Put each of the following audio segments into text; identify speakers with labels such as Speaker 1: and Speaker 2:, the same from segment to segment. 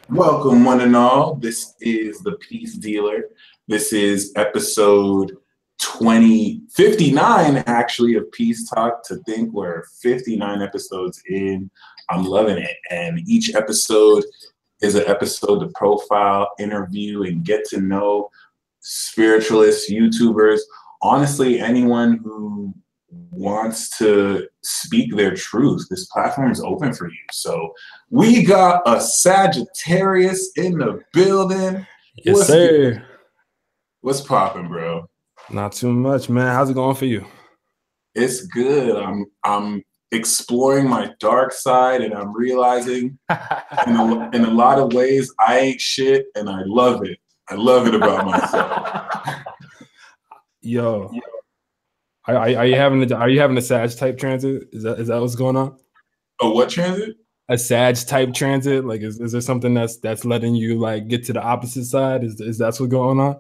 Speaker 1: Welcome, one and all. This is the Peace Dealer. This is episode 59, actually, of Peace Talk. To think we're 59 episodes in. I'm loving it. And each episode is an episode to profile, interview, and get to know spiritualists, YouTubers, honestly, anyone who wants to speak their truth. This platform is open for you. So we got a Sagittarius in the building.
Speaker 2: Yes,
Speaker 1: What's
Speaker 2: sir.
Speaker 1: good? What's popping, bro?
Speaker 2: Not too much, man. How's it going for you?
Speaker 1: It's good. I'm exploring my dark side, and I'm realizing in a lot of ways I ain't shit, and I love it. I love it about myself.
Speaker 2: Yo, are you having a Sag type transit? Is that what's going on?
Speaker 1: Oh, what transit?
Speaker 2: A Sag type transit? Like, is there something that's letting you like get to the opposite side? Is that what's going on?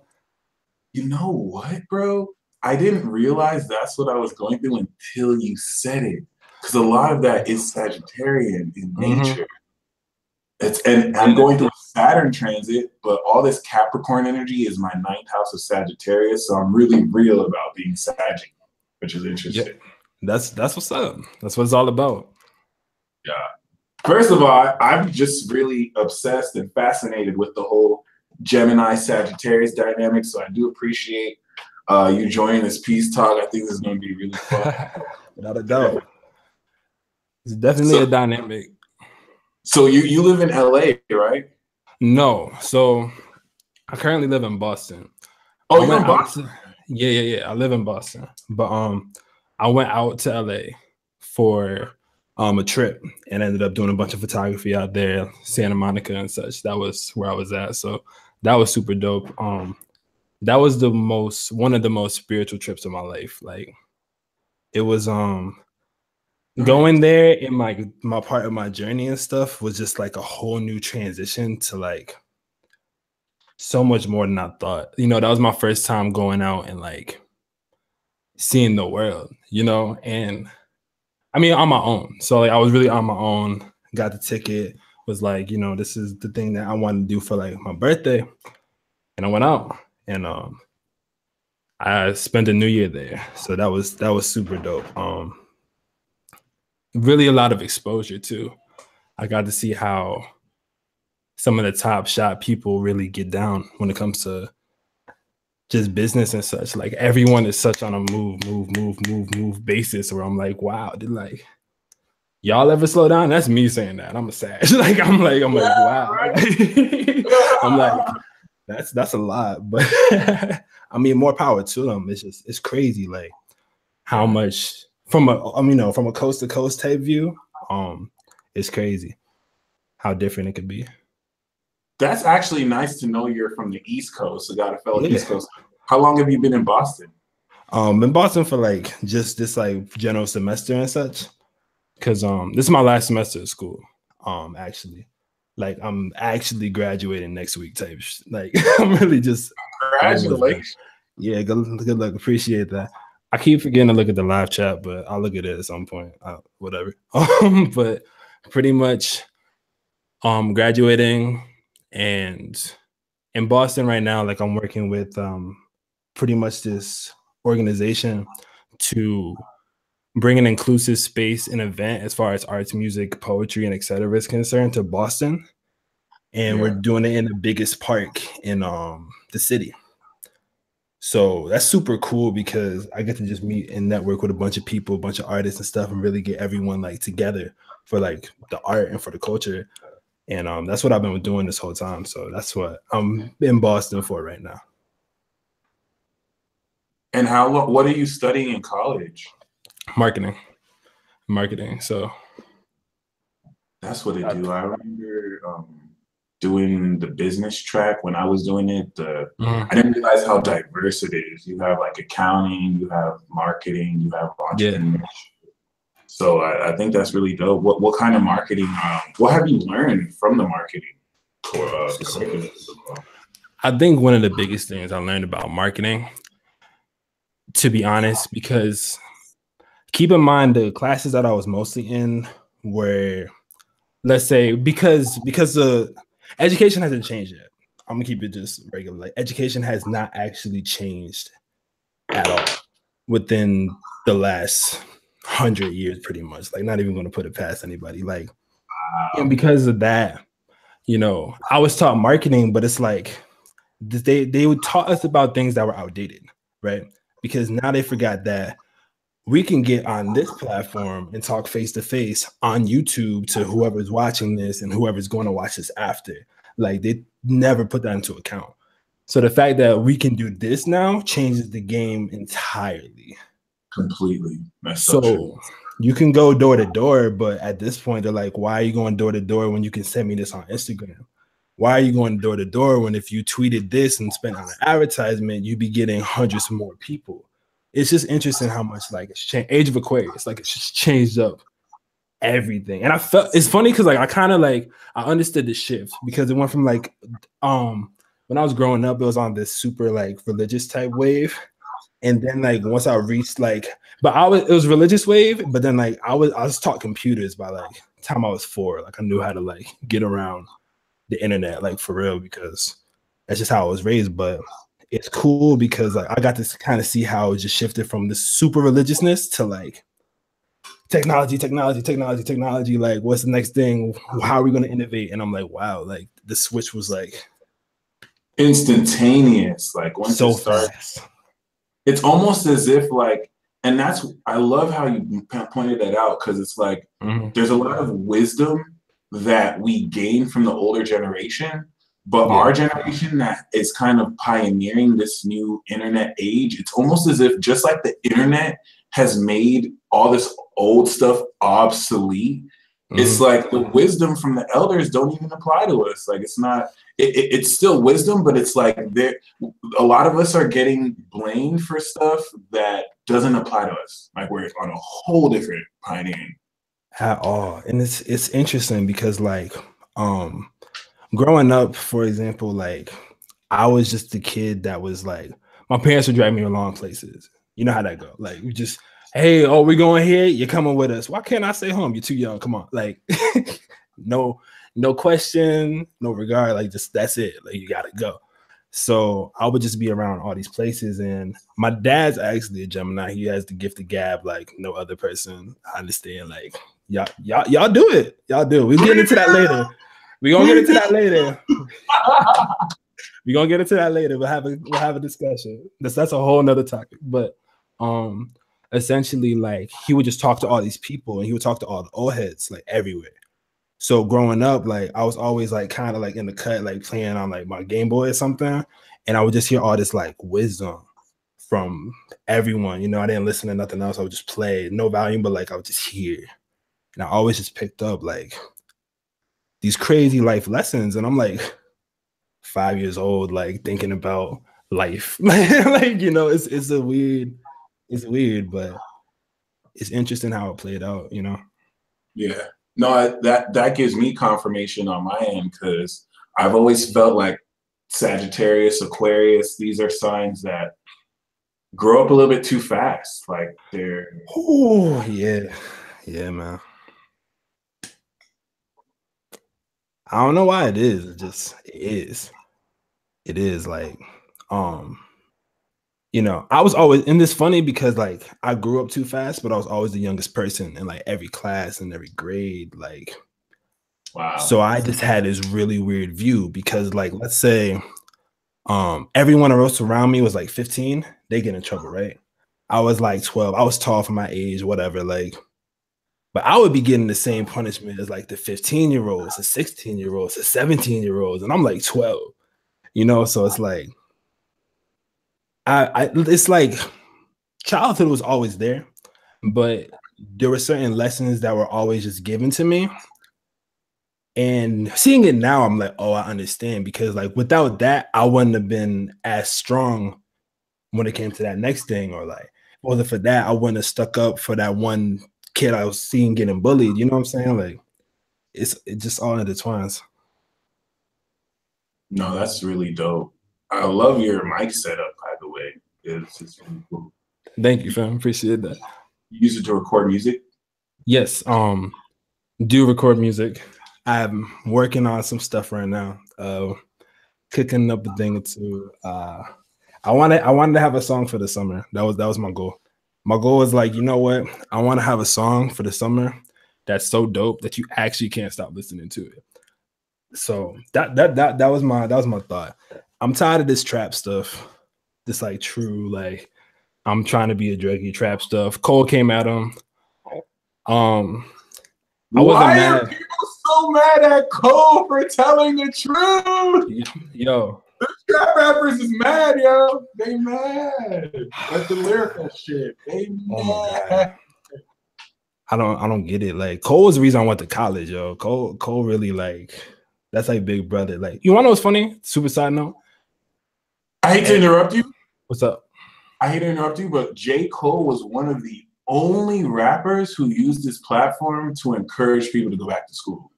Speaker 1: You know what, bro? I didn't realize that's what I was going through until you said it. Because a lot of that is Sagittarian in nature. And I'm going through a Saturn transit, but all this Capricorn energy is my ninth house of Sagittarius. So I'm really real about being Sagittarius, which is interesting.
Speaker 2: Yeah, that's what's up. That's what it's all about.
Speaker 1: Yeah. First of all, I'm just really obsessed and fascinated with the whole Gemini Sagittarius dynamic. So I do appreciate you joining this Peace Talk. I think this is going to be really fun.
Speaker 2: Without a doubt. It's definitely a dynamic.
Speaker 1: So you live in LA, right?
Speaker 2: No. So I currently live in Boston.
Speaker 1: Oh, you're in Boston?
Speaker 2: Yeah. I live in Boston. But I went out to LA for a trip and ended up doing a bunch of photography out there, Santa Monica and such. That was where I was at. So that was super dope. That was one of the most spiritual trips of my life. Like, it was going there in my part of my journey and stuff was just like a whole new transition to like so much more than I thought. You know, that was my first time going out and like seeing the world, you know, and I mean on my own. So like I was really on my own, got the ticket, was like, you know, this is the thing that I wanted to do for like my birthday. And I went out and I spent a new year there. So that was super dope. Really a lot of exposure too. I got to see how some of the top shot people really get down when it comes to just business and such. Like everyone is such on a move basis where I'm like, wow, did like y'all ever slow down? That's me saying that. I'm a Sag. I'm like, wow. I'm like, that's a lot. But I mean, more power to them. It's crazy, like how much from a coast to coast type view. It's crazy how different it could be.
Speaker 1: That's actually nice to know you're from the East Coast. I got a fellow East Coast. How long have you been in Boston?
Speaker 2: In Boston for like just this like general semester and such. Cause this is my last semester of school. Actually. Like I'm actually graduating next week type. Like I'm really just
Speaker 1: congratulations.
Speaker 2: Yeah, good luck. Appreciate that. I keep forgetting to look at the live chat, but I'll look at it at some point. Whatever. But pretty much graduating and in Boston right now, like I'm working with pretty much this organization to bring an inclusive space and event as far as arts, music, poetry, and etc. is concerned to Boston. And we're doing it in the biggest park in the city. So that's super cool because I get to just meet and network with a bunch of people, a bunch of artists and stuff, and really get everyone like together for like the art and for the culture. And that's what I've been doing this whole time. So that's what I'm in Boston for right now.
Speaker 1: And what are you studying in college?
Speaker 2: Marketing. So
Speaker 1: that's what they do. I remember doing the business track when I was doing it. I didn't realize how diverse it is. You have like accounting, you have marketing, you have entrepreneurship. So I think that's really dope. What kind of marketing? What have you learned from the marketing?
Speaker 2: I think one of the biggest things I learned about marketing, to be honest, because keep in mind the classes that I was mostly in were, let's say, because education hasn't changed yet. I'm gonna keep it just regular. Like education has not actually changed at all within the last 100 years, pretty much. Like, not even gonna put it past anybody. Like, and because of that, you know, I was taught marketing, but it's like they would taught us about things that were outdated, right? Because now they forgot that we can get on this platform and talk face to face on YouTube to whoever's watching this and whoever's going to watch this after. Like, they never put that into account. So the fact that we can do this now changes the game entirely.
Speaker 1: Completely.
Speaker 2: That's so you can go door to door, but at this point, they're like, why are you going door to door when you can send me this on Instagram? Why are you going door to door when if you tweeted this and spent on an advertisement, you'd be getting hundreds more people? It's just interesting how much like it's changed. Age of Aquarius, like it's just changed up everything. And I felt it's funny because like I kind of like I understood the shift because it went from like when I was growing up, it was on this super like religious type wave. And then like once I reached like, but it was religious wave, but then like I was taught computers by like the time I was 4. Like I knew how to like get around the internet, like for real, because that's just how I was raised. But it's cool because like I got to kind of see how it just shifted from this super religiousness to like technology. Like, what's the next thing? How are we going to innovate? And I'm like, wow, like the switch was like
Speaker 1: instantaneous. Like once
Speaker 2: so
Speaker 1: it starts,
Speaker 2: fast.
Speaker 1: It's almost as if like, and that's, I love how you pointed that out because it's like, there's a lot of wisdom that we gain from the older generation, but our generation that is kind of pioneering this new internet age, it's almost as if just like the internet has made all this old stuff obsolete, it's like the wisdom from the elders don't even apply to us. Like it's not, it's still wisdom, but it's like a lot of us are getting blamed for stuff that doesn't apply to us. Like we're on a whole different pioneering.
Speaker 2: At all. And it's interesting because like growing up, for example, like I was just the kid that was like my parents would drag me along places. You know how that go. Like we just, hey, oh, we're going here, you're coming with us. Why can't I stay home? You're too young. Come on. Like no question, no regard. Like just that's it. Like you gotta go. So I would just be around all these places. And my dad's actually a Gemini. He has the gift of gab like no other person. I understand. Like y'all do it. Y'all do it. We'll get into that later. We're gonna get into that later. We're gonna get into that later. We'll have a discussion. That's a whole nother topic. But essentially, like he would just talk to all these people and he would talk to all the old heads like everywhere. So growing up, like I was always like kind of like in the cut, like playing on like my Game Boy or something, and I would just hear all this like wisdom from everyone. You know, I didn't listen to nothing else. I would just play, no volume, but like I would just hear, and I always just picked up like these crazy life lessons. And I'm like 5 years old, like thinking about life, like you know, it's weird, but it's interesting how it played out. You know?
Speaker 1: Yeah. No, that gives me confirmation on my end because I've always felt like Sagittarius, Aquarius, these are signs that grow up a little bit too fast. Like they're
Speaker 2: yeah, man. I don't know why it is. It is like you know, I was always in this funny because like I grew up too fast, but I was always the youngest person in like every class and every grade. Like,
Speaker 1: wow.
Speaker 2: So I just had this really weird view because like, let's say everyone else around me was like 15, they get in trouble, right? I was like 12. I was tall for my age, whatever. Like, but I would be getting the same punishment as like the 15-year-olds, the 16-year-olds, the 17-year-olds, and I'm like 12. You know, so it's like it's like childhood was always there, but there were certain lessons that were always just given to me. And seeing it now, I'm like, oh, I understand, because like without that, I wouldn't have been as strong when it came to that next thing, or like, wasn't for that, I wouldn't have stuck up for that one kid I was seeing getting bullied. You know what I'm saying? Like, it just all intertwines.
Speaker 1: No, that's really dope. I love your mic setup, by the way. It's really cool.
Speaker 2: Thank you, fam. Appreciate that.
Speaker 1: You use it to record music?
Speaker 2: Yes. Do record music. I'm working on some stuff right now. Cooking up a thing or two. I wanted to have a song for the summer. That was my goal. My goal was like, you know what? I want to have a song for the summer that's so dope that you actually can't stop listening to it. So that was my thought. I'm tired of this trap stuff. This like true, like I'm trying to be a druggy trap stuff. Cole came at him. I wasn't
Speaker 1: Why
Speaker 2: mad.
Speaker 1: are people so mad at Cole for telling the truth?
Speaker 2: Yo.
Speaker 1: The trap rappers is mad, yo. They mad at the lyrical shit. They mad.
Speaker 2: I don't get it. Like Cole was the reason I went to college, yo. Cole really like that's like big brother. Like you wanna know what's funny? Super side note.
Speaker 1: I hate to interrupt you.
Speaker 2: What's up?
Speaker 1: I hate to interrupt you, but J. Cole was one of the only rappers who used this platform to encourage people to go back to school.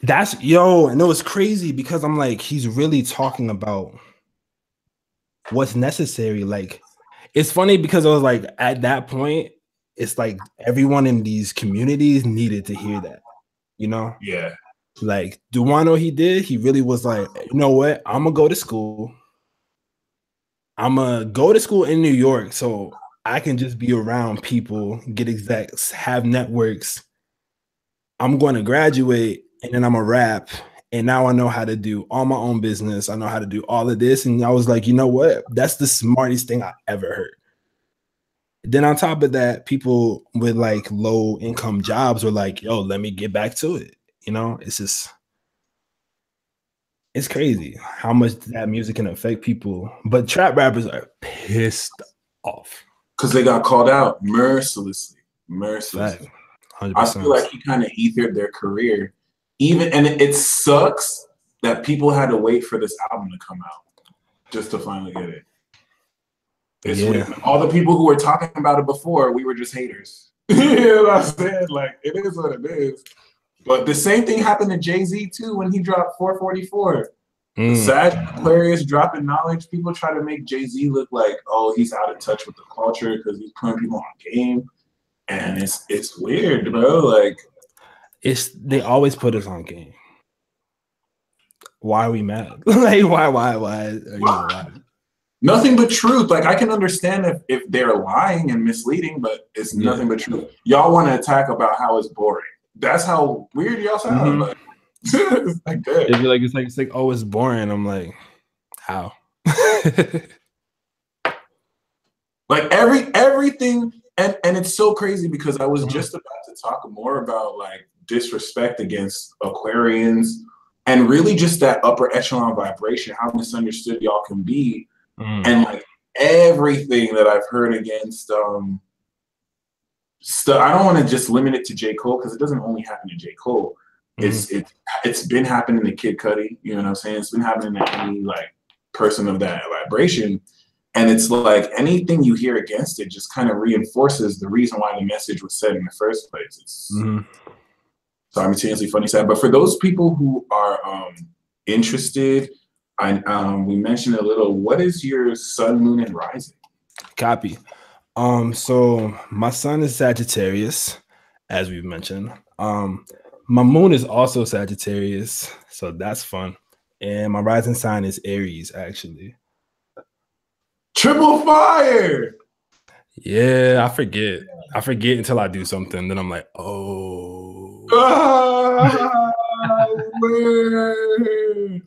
Speaker 2: And it was crazy because I'm like, he's really talking about what's necessary. Like, it's funny because I was like, at that point, it's like everyone in these communities needed to hear that, you know?
Speaker 1: Yeah.
Speaker 2: Like, do I know he did? He really was like, you know what? I'm gonna go to school. I'm gonna go to school in New York so I can just be around people, get execs, have networks. I'm going to graduate and then I'm a rap. And now I know how to do all my own business. I know how to do all of this. And I was like, you know what? That's the smartest thing I ever heard. Then on top of that, people with like low income jobs were like, yo, let me get back to it. You know, it's crazy how much that music can affect people. But trap rappers are pissed off.
Speaker 1: Because they got called out mercilessly.
Speaker 2: Right.
Speaker 1: I feel like he kind of ethered their career. And it sucks that people had to wait for this album to come out just to finally get it. It's weird. All the people who were talking about it before, we were just haters. You know what I'm saying? Like, it is what it is. But the same thing happened to Jay-Z too when he dropped 444. Sag Aquarius dropping knowledge. People try to make Jay-Z look like, oh, he's out of touch with the culture because he's putting people on game. And it's weird, bro. Like,
Speaker 2: they always put us on game. Why are we mad? Like, why?
Speaker 1: Nothing but truth. Like, I can understand if they're lying and misleading, but it's nothing but truth. Y'all want to attack about how it's boring. That's how weird y'all sound. Like, it's like that.
Speaker 2: It's like, oh, it's boring. I'm like, how?
Speaker 1: Like everything, and it's so crazy because I was just about to talk more about like disrespect against Aquarians and really just that upper echelon vibration, how misunderstood y'all can be, and like everything that I've heard against stuff. I don't want to just limit it to J. Cole because it doesn't only happen to J. Cole. It's been happening to Kid Cudi, you know what I'm saying? It's been happening to any like person of that vibration. And it's like anything you hear against it just kind of reinforces the reason why the message was said in the first place. It's simultaneously funny, sad. But for those people who are interested, we mentioned a little, what is your sun, moon, and rising?
Speaker 2: Copy. So my sun is Sagittarius, as we've mentioned. My moon is also Sagittarius, so that's fun. And my rising sign is Aries, actually.
Speaker 1: Triple fire!
Speaker 2: Yeah, I forget. I forget until I do something. Then I'm like, oh.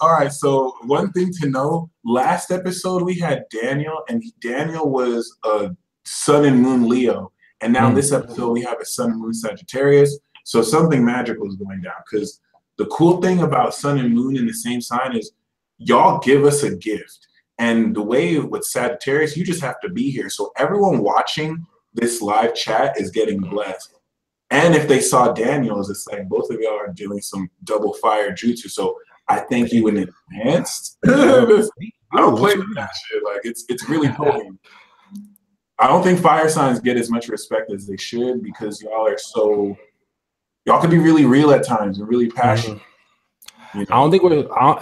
Speaker 1: All right, so one thing to know, last episode we had Daniel, and Daniel was a sun and moon Leo. And now this episode we have a sun and moon Sagittarius. So something magical is going down. Because the cool thing about sun and moon in the same sign is y'all give us a gift. And the way with Sagittarius, you just have to be here. So everyone watching this live chat is getting blessed. And if they saw Daniel's, it's like both of y'all are doing some double fire jutsu. So I thank you in advance. I don't play with that shit. Like it's really potent. I don't think fire signs get as much respect as they should because y'all can be really real at times and really passionate.
Speaker 2: You know? I don't think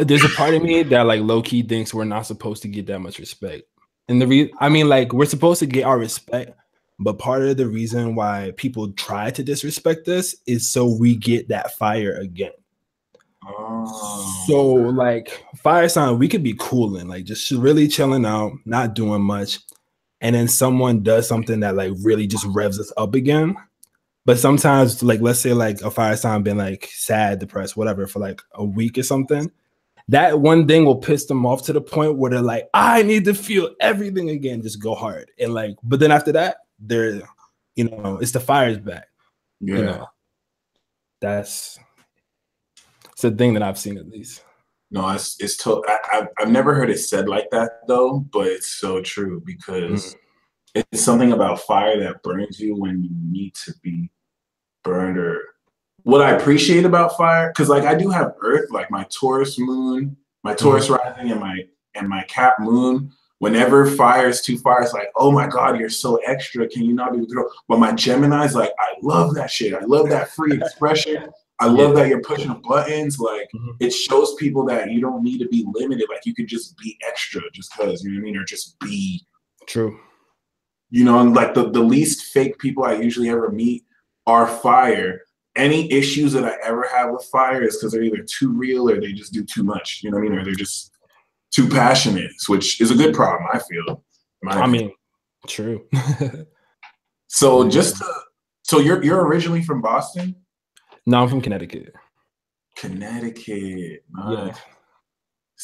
Speaker 2: there's a part of me that like low key thinks we're not supposed to get that much respect. And like we're supposed to get our respect, but part of the reason why people try to disrespect us is so we get that fire again.
Speaker 1: Oh.
Speaker 2: So like fire sign, we could be cooling, like just really chilling out, not doing much. And then someone does something that like really just revs us up again. But sometimes, like, let's say like a fire sign been like sad, depressed, whatever, for like a week or something. That one thing will piss them off to the point where they're like, I need to feel everything again, just go hard. And like, but then after that, they're, you know, it's the fire's back.
Speaker 1: Yeah.
Speaker 2: You know, it's a thing that I've seen at least.
Speaker 1: No, I've never heard it said like that though, but it's so true because it's something about fire that burns you when you need to be burned. Or what I appreciate about fire, because like I do have Earth, like my Taurus moon, my Taurus rising, and my Cap moon. Whenever fire is too far, it's like, oh my God, you're so extra. Can you not be through? But my Gemini's like, I love that shit. I love that free expression. I love that you're pushing buttons. Like it shows people that you don't need to be limited. Like you could just be extra just because, you know what I mean? Or just be.
Speaker 2: True.
Speaker 1: You know, and like the least fake people I usually ever meet are fire. Any issues that I ever have with fire is because they're either too real or they just do too much. You know what I mean? Or they're just too passionate, which is a good problem, I feel.
Speaker 2: I mean, true.
Speaker 1: So so you're originally from Boston?
Speaker 2: No, I'm from Connecticut.
Speaker 1: Connecticut.
Speaker 2: Yeah.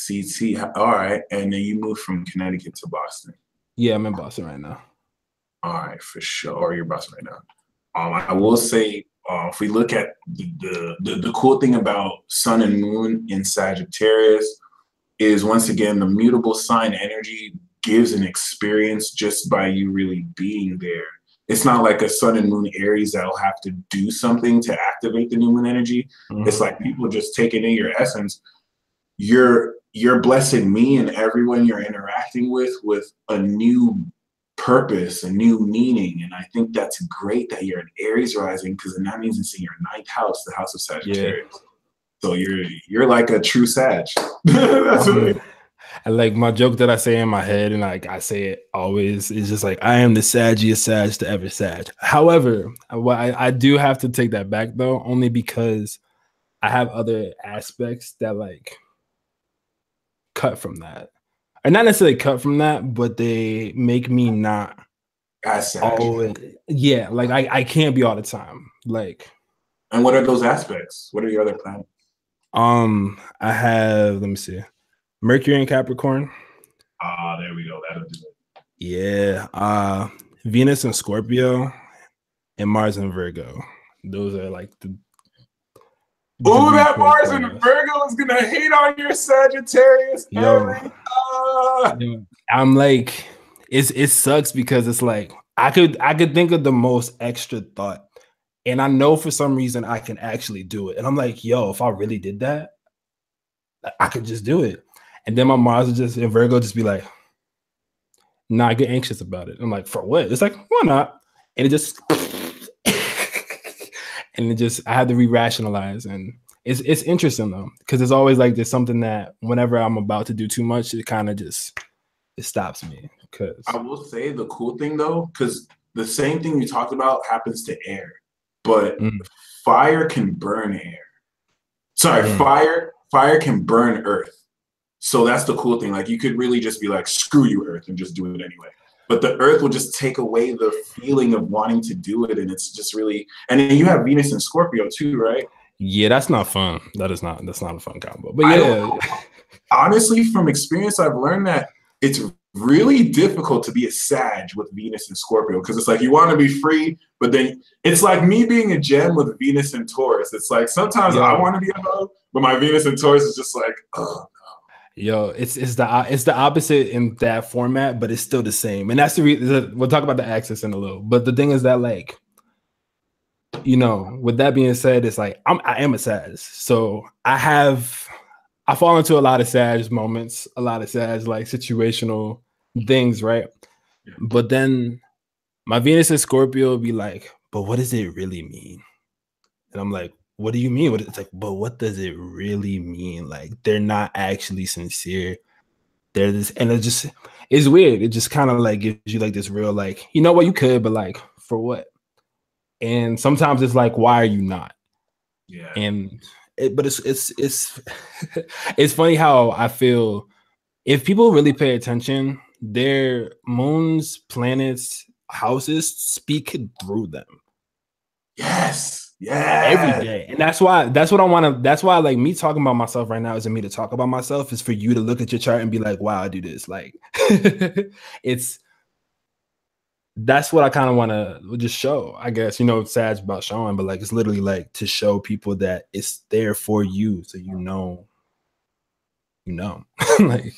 Speaker 1: CT. All right. And then you moved from Connecticut to Boston.
Speaker 2: Yeah, I'm in Boston right now.
Speaker 1: All right, for sure. Or you're Boston right now. I will say, if we look at the cool thing about Sun and Moon in Sagittarius is, once again, the mutable sign energy gives an experience just by you really being there. It's not like a Sun and Moon Aries that'll have to do something to activate the new moon energy. It's like people just taking in your essence. You're blessing me and everyone you're interacting with a new purpose, a new meaning. And I think that's great that you're an Aries rising, because then that means it's in your 9th house, the house of Sagittarius. Yeah. So you're like a true Sag. That's what
Speaker 2: and like my joke that I say in my head, and like I say it always, is just like, I am the saggiest Sag to ever Sag. However, I do have to take that back though, only because I have other aspects that like cut from that. Or not necessarily cut from that, but they make me not always. Yeah, like I can't be all the time. Like,
Speaker 1: and what are those aspects? What are your other planets?
Speaker 2: I have, let me see, Mercury in Capricorn.
Speaker 1: There we go. That'll do it.
Speaker 2: Yeah. Venus in Scorpio and Mars in Virgo. Those are like the
Speaker 1: that Mars in Virgo is gonna hate on your Sagittarius.
Speaker 2: Yo, I'm like, it sucks because it's like I could think of the most extra thought, and I know for some reason I can actually do it. And I'm like, yo, if I really did that, I could just do it. And then my Mars would just in Virgo just be like, nah, I get anxious about it. I'm like, for what? It's like, why not? And it just and it just, I had to re-rationalize. And it's interesting though, because it's always like there's something that whenever I'm about to do too much, it kind of just, it stops me. Because
Speaker 1: I will say the cool thing though, because the same thing you talked about happens to air, but fire can burn air. Sorry, fire can burn earth. So that's the cool thing. Like you could really just be like, screw you, earth, and just do it anyway. But the earth will just take away the feeling of wanting to do it. And it's just really, and then you have Venus in Scorpio too, right?
Speaker 2: Yeah, that's not fun. That's not a fun combo. But yeah.
Speaker 1: Honestly, from experience, I've learned that it's really difficult to be a Sag with Venus and Scorpio, because it's like you want to be free, but then it's like me being a gem with Venus and Taurus. It's like sometimes I want to be a hoe, but my Venus and Taurus is just like, oh.
Speaker 2: Yo, it's the opposite in that format, but it's still the same. And that's the reason we'll talk about the axis in a little. But the thing is that, like, you know, with that being said, it's like I am a Sag. So I fall into a lot of Sag moments, a lot of Sag like situational things, right? Yeah. But then my Venus in Scorpio will be like, but what does it really mean? And I'm like, what do you mean? It's like, but what does it really mean? Like, they're not actually sincere. They're this, and it's weird. It just kind of like gives you like this real, like, you know what, you could, but like, for what? And sometimes it's like, why are you not?
Speaker 1: Yeah.
Speaker 2: And but it's it's funny how I feel if people really pay attention, their moons, planets, houses speak through them.
Speaker 1: Yes.
Speaker 2: Every day. And that's what I want to, that's why like me talking about myself right now isn't me to talk about myself, is for you to look at your chart and be like, wow, I do this. Like that's what I kind of want to just show, I guess. It's sad about showing, but like it's literally like to show people that it's there for you, so like.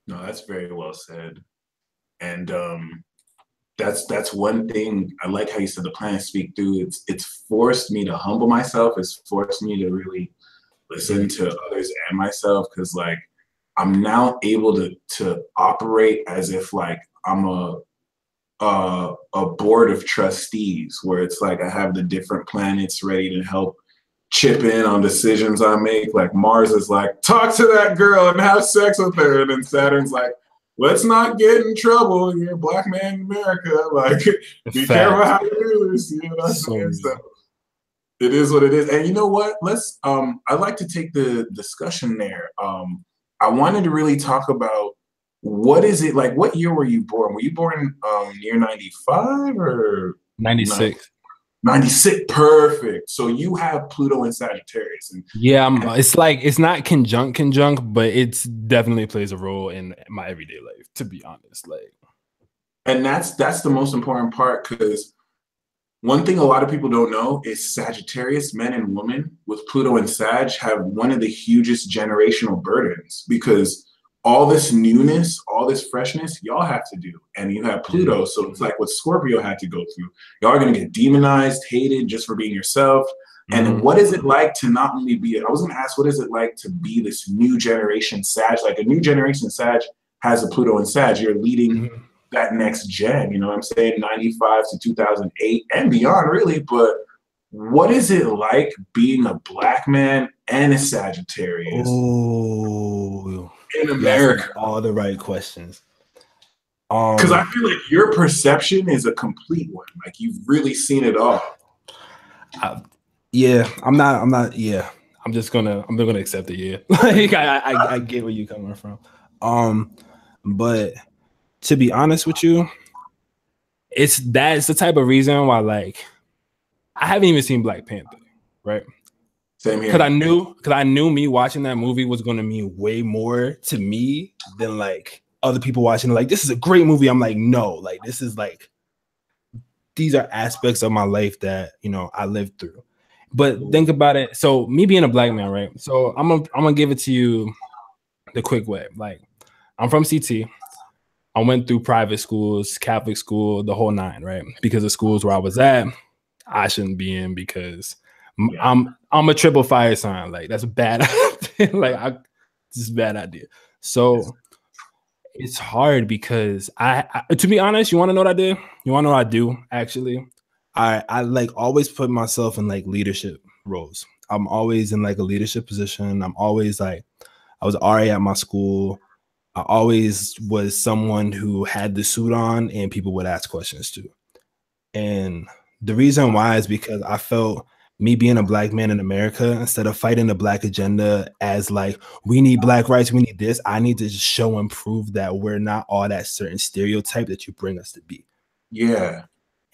Speaker 1: No, that's very well said. And that's one thing. I like how you said the planets speak through. It's forced me to humble myself. It's forced me to really listen to others and myself, because like I'm now able to operate as if like I'm a board of trustees, where it's like I have the different planets ready to help chip in on decisions I make. Like Mars is like, talk to that girl and have sex with her, and then Saturn's like, let's not get in trouble. You're a black man in America. Like, be careful how you do this. You know what I'm saying? So it is what it is. And you know what? Let's. I'd like to take the discussion there. I wanted to really talk about what is it like. What year were you born? Were you born year 95 or
Speaker 2: 96?
Speaker 1: 96, perfect. So you have Pluto and Sagittarius, and
Speaker 2: it's like it's not conjunct, but it's definitely plays a role in my everyday life, to be honest. Like,
Speaker 1: and that's the most important part, because one thing a lot of people don't know is Sagittarius, men and women with Pluto and Sag, have one of the hugest generational burdens, because all this newness, all this freshness, y'all have to do. And you have Pluto. So it's like what Scorpio had to go through. Y'all are going to get demonized, hated just for being yourself. And what is it like to not only be, I was going to ask, what is it like to be this new generation Sag? Like a new generation Sag has a Pluto and Sag. You're leading that next gen, you know what I'm saying? 95 to 2008 and beyond, really. But what is it like being a black man and a Sagittarius?
Speaker 2: Oh,
Speaker 1: in America?
Speaker 2: All the right questions.
Speaker 1: Because I feel like your perception is a complete one. Like you've really seen it all.
Speaker 2: Yeah, I'm not. Yeah, I'm gonna accept it. Yeah, like I get where you're coming from. But to be honest with you, it's the type of reason why like I haven't even seen Black Panther, right?
Speaker 1: Same here.
Speaker 2: Because I knew me watching that movie was going to mean way more to me than like other people watching. Like, this is a great movie. I'm like, no, like this is like, these are aspects of my life that I lived through. But think about it. So me being a black man, right? So I'm gonna give it to you the quick way. Like, I'm from CT. I went through private schools, Catholic school, the whole nine, right? Because the schools where I was at, I shouldn't be in, because I'm a triple fire sign. Like, that's a bad like this is a bad idea. So it's hard because I to be honest, you want to know what I did? You want to know what I do? Actually, I like always put myself in like leadership roles. I'm always in like a leadership position. I'm always like, I was RA at my school. I always was someone who had the suit on and people would ask questions to. And the reason why is because I felt me being a black man in America, instead of fighting the black agenda as like, we need black rights, we need this, I need to just show and prove that we're not all that certain stereotype that you bring us to be.
Speaker 1: Yeah.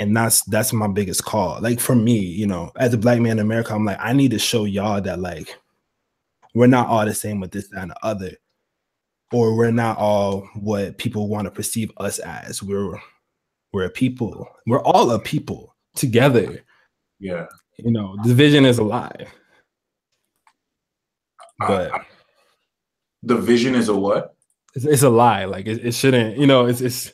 Speaker 2: And that's my biggest call. Like for me, as a black man in America, I'm like, I need to show y'all that like, we're not all the same with this, that, and the other. Or we're not all what people want to perceive us as. We're a people. We're all a people together.
Speaker 1: Yeah.
Speaker 2: Division is a lie. But
Speaker 1: the vision is a what?
Speaker 2: It's a lie. Like it shouldn't. It's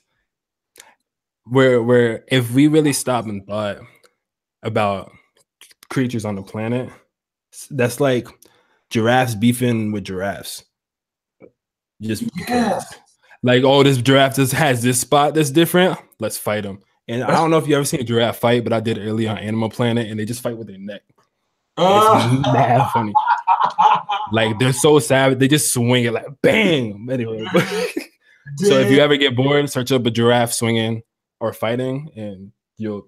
Speaker 2: where if we really stop and thought about creatures on the planet, that's like giraffes beefing with giraffes. Just because, like, oh, this giraffe just has this spot that's different. Let's fight them. And I don't know if you ever seen a giraffe fight, but I did early on Animal Planet, and they just fight with their neck. It's mad funny. Like, they're so savage. They just swing it like bang. Anyway, so if you ever get bored, search up a giraffe swinging or fighting, and you'll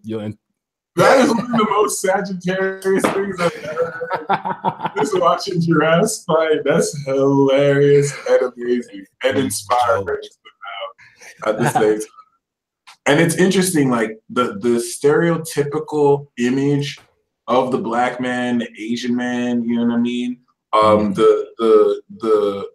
Speaker 1: That is one of the most Sagittarius things I've ever heard. Just watching giraffes fight. That's hilarious and amazing and inspiring at the same time. And it's interesting, like the stereotypical image of the black man, the Asian man, you know what I mean? The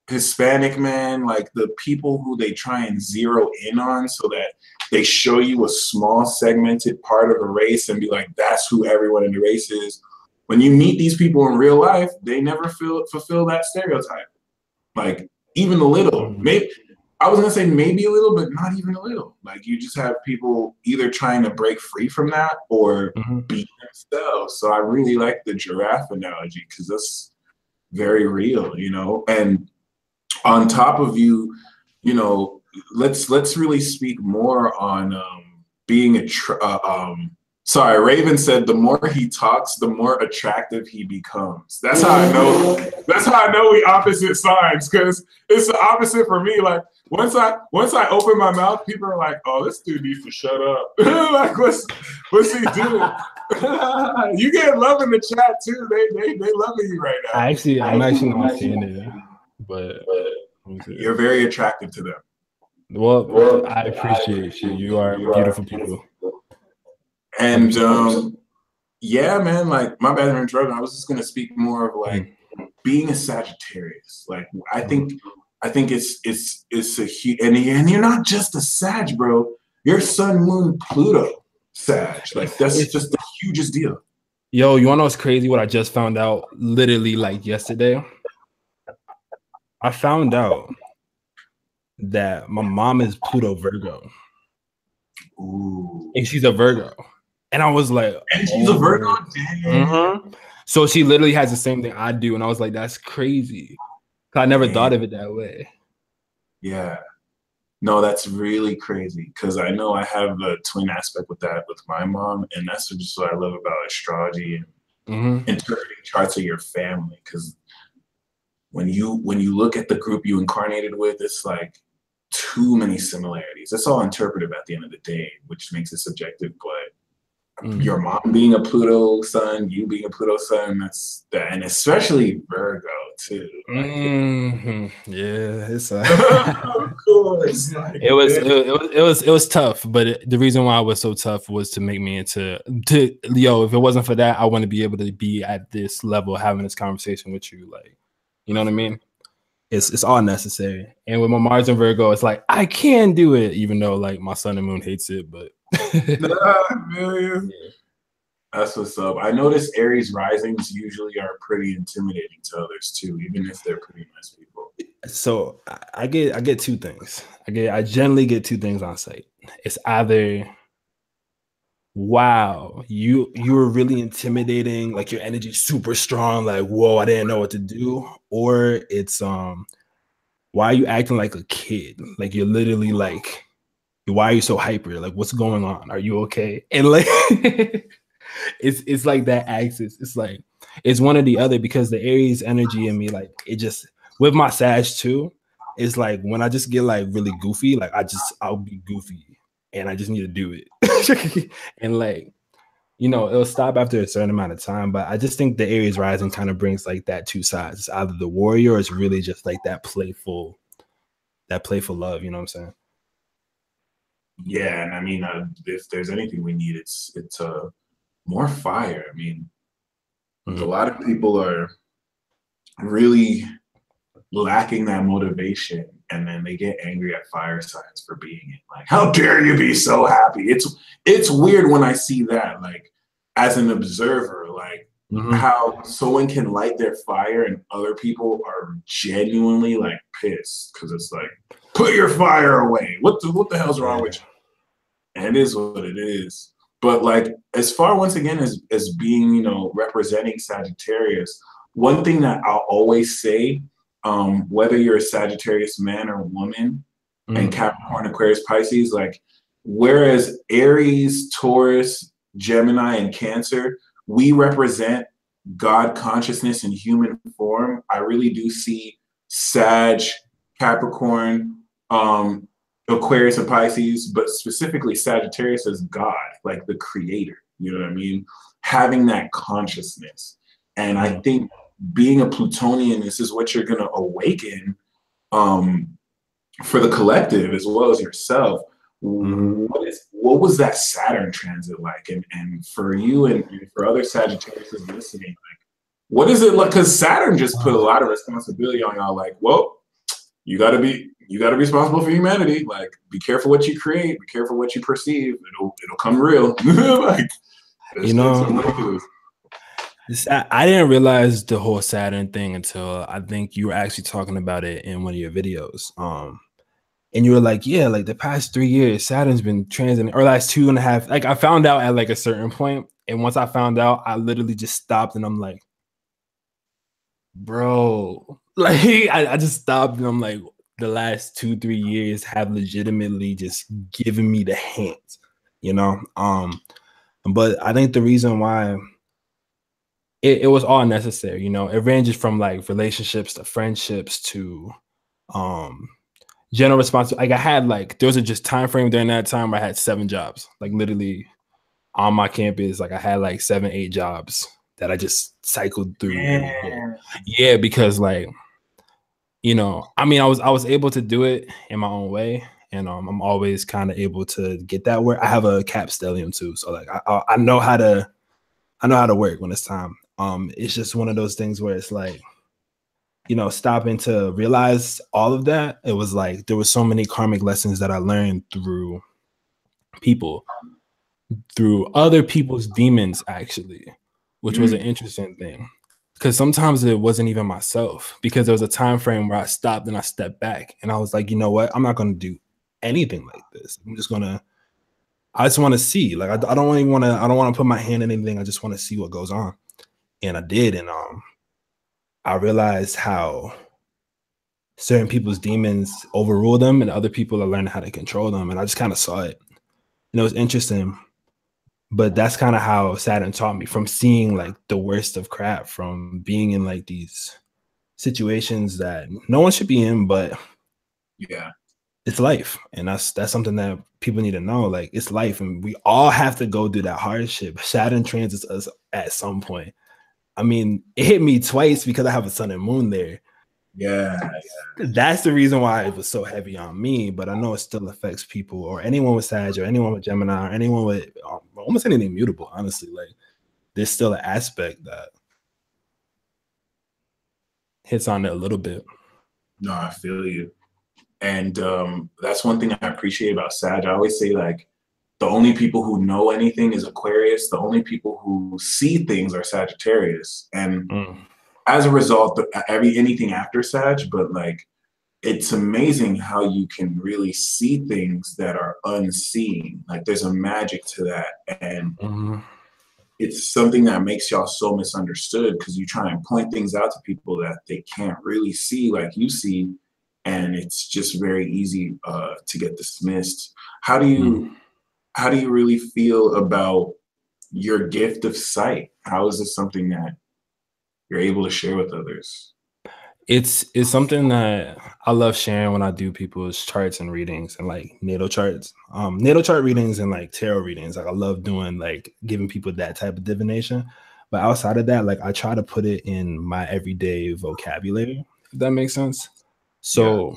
Speaker 1: Hispanic man, like the people who they try and zero in on so that they show you a small segmented part of a race and be like, that's who everyone in the race is. When you meet these people in real life, they never fulfill that stereotype. Like even a little, maybe I was gonna say maybe a little, but not even a little. Like you just have people either trying to break free from that or be themselves. So I really like the giraffe analogy because that's very real, you know. And on top of you know, let's really speak more on being sorry, Raven said the more he talks, the more attractive he becomes. That's how I know. That's how I know we opposite signs, because it's the opposite for me. Like once I open my mouth, people are like, "Oh, this dude needs to shut up." Like, what's he doing? You get love in the chat too. They loving you right now.
Speaker 2: I'm actually not seeing it, but
Speaker 1: you're very attractive to them.
Speaker 2: Well, I appreciate you. You are beautiful people.
Speaker 1: And yeah, man, like my bad for interrupting. I was just gonna speak more of like being a Sagittarius. Like I think it's a huge, and you're not just a Sag, bro. You're Sun, Moon, Pluto Sag. Like that's just the hugest deal.
Speaker 2: Yo, you wanna know what's crazy? What I just found out literally like yesterday. I found out that my mom is Pluto Virgo.
Speaker 1: Ooh.
Speaker 2: And she's a Virgo. And I was like,
Speaker 1: and she's a Virgo?
Speaker 2: So she literally has the same thing I do. And I was like, that's crazy. I never thought of it that way.
Speaker 1: Yeah. No, that's really crazy. Because I know I have a twin aspect with that with my mom. And that's just what I love about astrology and interpreting charts of your family. Because when you look at the group you incarnated with, it's like too many similarities. It's all interpretive at the end of the day, which makes it subjective. But your mom being a Pluto sun, you being a Pluto sun, that's that, and especially Virgo too.
Speaker 2: Yeah, it's
Speaker 1: of course. Like,
Speaker 2: it was tough, but the reason why it was so tough was to make me if it wasn't for that, I wouldn't be able to be at this level having this conversation with you. Like, you know what I mean? It's all necessary. And with my Mars and Virgo, it's like I can do it, even though like my sun and moon hates it, but
Speaker 1: that's what's up. I notice Aries risings usually are pretty intimidating to others too, even if they're pretty nice people.
Speaker 2: So I get two things. I generally get two things on site. It's either wow, you were really intimidating, like your energy's super strong, like whoa, I didn't know what to do, or it's why are you acting like a kid? Like you're literally like, why are you so hyper? Like what's going on? Are you okay? And like it's like that axis. It's like it's one or the other, because the Aries energy in me, like it just with my Sag too, it's like when I just get like really goofy, like I'll be goofy and I just need to do it. And like, you know, it'll stop after a certain amount of time. But I just think the Aries rising kind of brings like that two sides. It's either the warrior or it's really just like that playful love, you know what I'm saying?
Speaker 1: Yeah, and I mean, if there's anything we need, it's more fire. I mean, a lot of people are really lacking that motivation, and then they get angry at fire signs for being it. Like, how dare you be so happy? It's weird when I see that, like, as an observer, like how someone can light their fire and other people are genuinely like pissed because it's like, put your fire away. What the hell's wrong with you? And it is what it is. But like, as far once again as being, you know, representing Sagittarius, one thing that I'll always say, whether you're a Sagittarius man or woman, and Capricorn, Aquarius, Pisces, like, whereas Aries, Taurus, Gemini, and Cancer, we represent God consciousness in human form, I really do see Sag, Capricorn, Aquarius and Pisces, but specifically Sagittarius as God, like the creator. You know what I mean? Having that consciousness. And I think being a Plutonian, this is what you're gonna awaken for the collective as well as yourself. What was that Saturn transit like? And for you and for other Sagittarius listening, like, what is it like? Because Saturn just put a lot of responsibility on y'all. Like, well, you gotta be responsible for humanity. Like, be careful what you create, be careful what you perceive. It'll come real. Like,
Speaker 2: you know, I didn't realize the whole Saturn thing until I think you were actually talking about it in one of your videos. And you were like, yeah, like the past 3 years, Saturn's been transiting, or last 2.5. Like, I found out at like a certain point, and once I found out, I literally just stopped, and I'm like, bro, like I just stopped, and I'm like, the last 2-3 years have legitimately just given me the hint, you know. But I think the reason why it was all necessary, you know, it ranges from like relationships to friendships to general responsibility. Like, I had like, there was a just time frame during that time where I had 7 jobs, like literally on my campus. Like, I had like 7-8 jobs that I just cycled through. Yeah, because like, you know, I mean, I was able to do it in my own way, and I'm always kind of able to get that work. I have a Cap Stellium too, so like I know how to work when it's time. It's just one of those things where it's like, you know, stopping to realize all of that. It was like there were so many karmic lessons that I learned through people, through other people's demons, actually, which was an interesting thing. Because sometimes it wasn't even myself, because there was a time frame where I stopped and I stepped back and I was like, you know what? I'm not going to do anything like this. I just want to see. Like, I don't want to put my hand in anything. I just want to see what goes on. And I did. And I realized how certain people's demons overrule them and other people are learning how to control them. And I just kind of saw it. And it was interesting. But that's kind of how Saturn taught me, from seeing like the worst of crap, from being in like these situations that no one should be in, but
Speaker 1: yeah,
Speaker 2: it's life. And that's something that people need to know. Like, it's life, and we all have to go through that hardship. Saturn transits us at some point. I mean, it hit me twice because I have a sun and moon there.
Speaker 1: Yeah.
Speaker 2: That's the reason why it was so heavy on me, but I know it still affects people, or anyone with Sag, or anyone with Gemini, or anyone with almost anything mutable. Honestly, like, there's still an aspect that hits on it a little bit.
Speaker 1: No, I feel you. And that's one thing I appreciate about Sag. I always say, like, the only people who know anything is Aquarius. The only people who see things are Sagittarius. And as a result, anything after Sag, but like, it's amazing how you can really see things that are unseen. Like, there's a magic to that. And it's something that makes y'all so misunderstood, because you try and point things out to people that they can't really see like you see. And it's just very easy to get dismissed. How do you really feel about your gift of sight? How is this something that you're able to share with others?
Speaker 2: It's something that I love sharing when I do people's charts and readings, and like natal charts, natal chart readings, and like tarot readings. Like, I love doing, like, giving people that type of divination. But outside of that, like, I try to put it in my everyday vocabulary, if that makes sense. So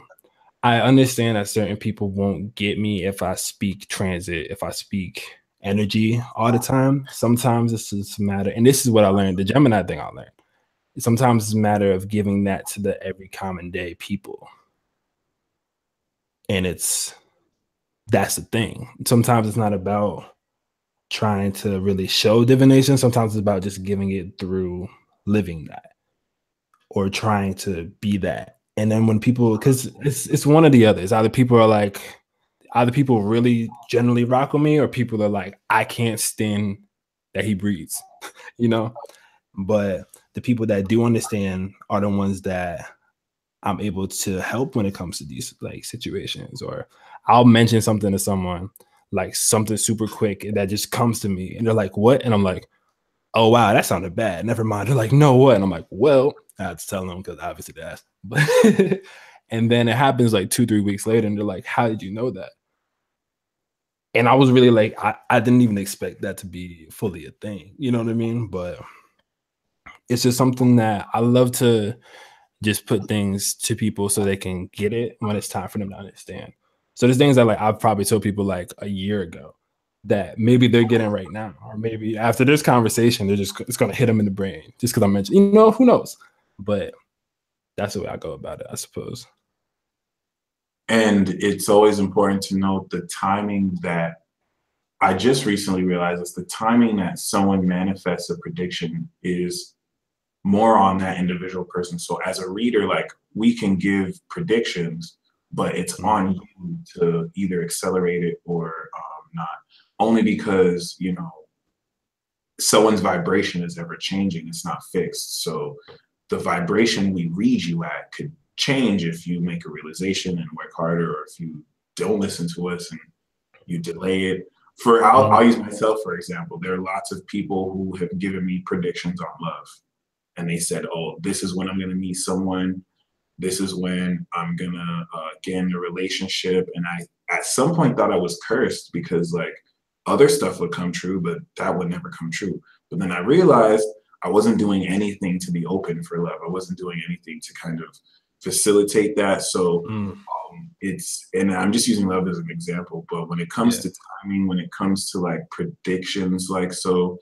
Speaker 2: I understand that certain people won't get me if I speak transit, if I speak energy all the time. Sometimes it's just a matter, and this is what I learned, the Gemini thing I learned. Sometimes it's a matter of giving that to the every common day people. And that's the thing. Sometimes it's not about trying to really show divination. Sometimes it's about just giving it through living that, or trying to be that. And then when people, because it's one or the other. It's either people really generally rock with me, or people are like, I can't stand that he breathes, you know? But the people that do understand are the ones that I'm able to help when it comes to these like situations. Or I'll mention something to someone, like something super quick, that just comes to me, and they're like, what? And I'm like, oh, wow, that sounded bad. Never mind. They're like, no, what? And I'm like, well, I had to tell them, because obviously they asked. But and then it happens like 2-3 weeks later, and they're like, how did you know that? And I was really like, I didn't even expect that to be fully a thing. You know what I mean? But it's just something that I love to just put things to people so they can get it when it's time for them to understand. So there's things that like I've probably told people like a year ago that maybe they're getting right now, or maybe after this conversation, it's gonna hit them in the brain just because I mentioned, who knows? But that's the way I go about it, I suppose.
Speaker 1: And it's always important to note the timing that I just recently realized is the timing that someone manifests a prediction is more on that individual person. So as a reader, like we can give predictions, but it's on you to either accelerate it or not. Only because, someone's vibration is ever changing. It's not fixed. So the vibration we read you at could change if you make a realization and work harder, or if you don't listen to us and you delay it. I'll use myself, for example. There are lots of people who have given me predictions on love. And they said, oh, this is when I'm going to meet someone. This is when I'm going to get in a relationship. And I, at some point, thought I was cursed because, like, other stuff would come true, but that would never come true. But then I realized I wasn't doing anything to be open for love. I wasn't doing anything to kind of facilitate that. So and I'm just using love as an example. But when it comes to timing, when it comes to like predictions, like, so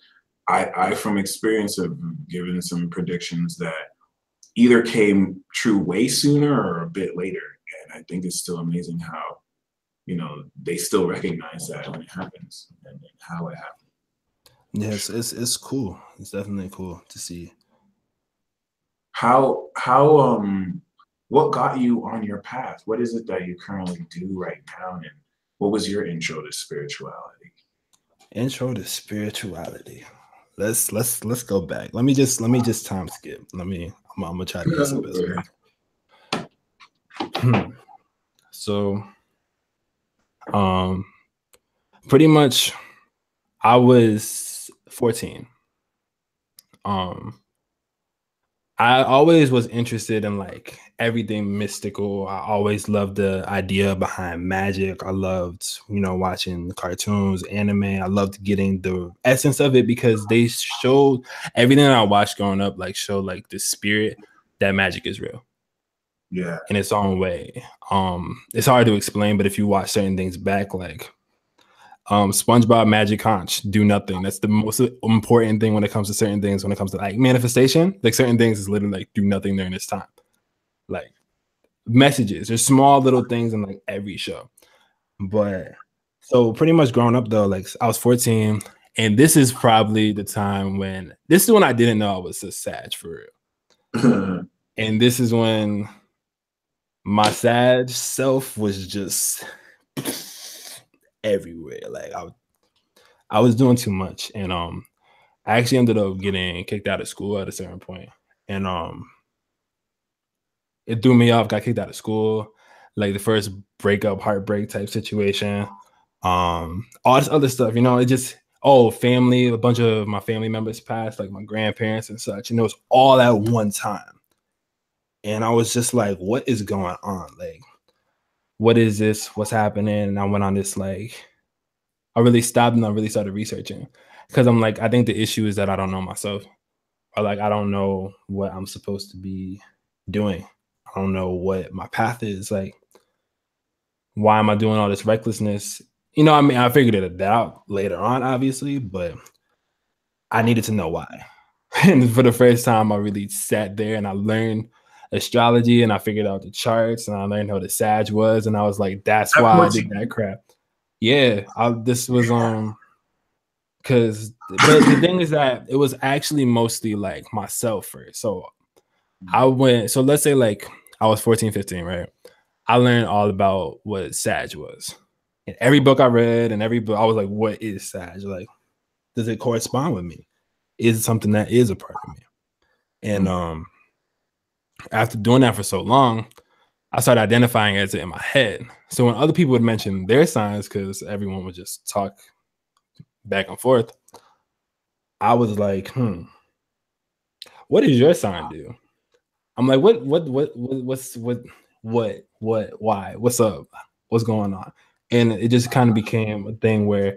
Speaker 1: I from experience have given some predictions that either came true way sooner or a bit later. And I think it's still amazing how, they still recognize that when it happens and how it happens.
Speaker 2: Yes, it's cool. It's definitely cool to see.
Speaker 1: How what got you on your path? What is it that you currently do right now? And what was your intro to spirituality?
Speaker 2: Intro to spirituality. Let's go back. Let me just time skip. I'm gonna try to get some best. So pretty much I was 14. I always was interested in like everything mystical. I always loved the idea behind magic. I loved, watching cartoons, anime. I loved getting the essence of it because they showed everything that I watched growing up, like showed like the spirit that magic is real.
Speaker 1: Yeah.
Speaker 2: In its own way. It's hard to explain, but if you watch certain things back, like SpongeBob Magic Conch, do nothing. That's the most important thing when it comes to certain things. When it comes to like manifestation, like certain things is literally like do nothing during this time. Like messages, there's small little things in like every show. But so pretty much growing up though, like I was 14, and this is probably the time when this is when I didn't know I was a Sag for real. And this is when my Sag self was just everywhere. Like I was doing too much, and I actually ended up getting kicked out of school at a certain point, and it threw me off. Got kicked out of school, like the first breakup, heartbreak type situation. All this other stuff, it just family. A bunch of my family members passed, like my grandparents and such, and it was all at one time. And I was just like, what is going on? Like, what is this? What's happening? And I went on this, like, I really stopped and I really started researching because I'm like, I think the issue is that I don't know myself, or like, I don't know what I'm supposed to be doing. I don't know what my path is. Like, why am I doing all this recklessness? I figured it out later on, obviously, but I needed to know why. And for the first time, I really sat there and I learned astrology and I figured out the charts and I learned how the Sag was. And I was like, that's why I did that crap. Yeah, this was because but the thing is that it was actually mostly like myself first. So let's say like I was 14, 15, right? I learned all about what Sag was. In every book I read and every book, I was like, what is Sag? Like, does it correspond with me? Is it something that is a part of me? And after doing that for so long, I started identifying as it in my head. So when other people would mention their signs, because everyone would just talk back and forth, I was like, what does your sign do? I'm like, why? What's up? What's going on? And it just kind of became a thing where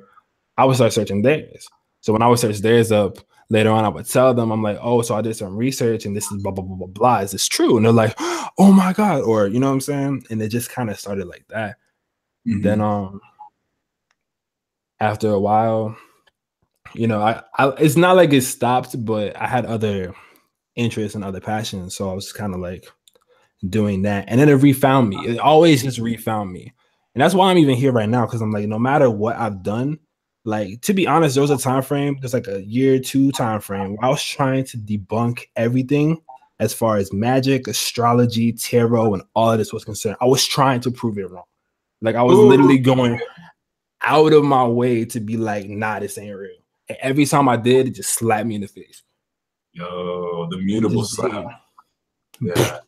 Speaker 2: I would start searching theirs. So when I would search theirs up later on, I would tell them, I'm like, oh, so I did some research and this is blah, blah, blah, blah, blah. Is this true? And they're like, oh my God. Or, you know what I'm saying? And it just kind of started like that. Mm-hmm. Then after a while, you know, I it's not like it stopped, but I had other interests and other passions. So I was kind of like doing that. And then it refound me. It always just refound me. And that's why I'm even here right now. Cause I'm like, no matter what I've done, like, to be honest, there was a time frame, there's like a year, 2 time frame where I was trying to debunk everything as far as magic, astrology, tarot, and all of this was concerned. I was trying to prove it wrong. Like I was literally going out of my way to be like, nah, this ain't real. And every time I did, it just slapped me in the face.
Speaker 1: Yo, the mutable slap.
Speaker 2: Yeah.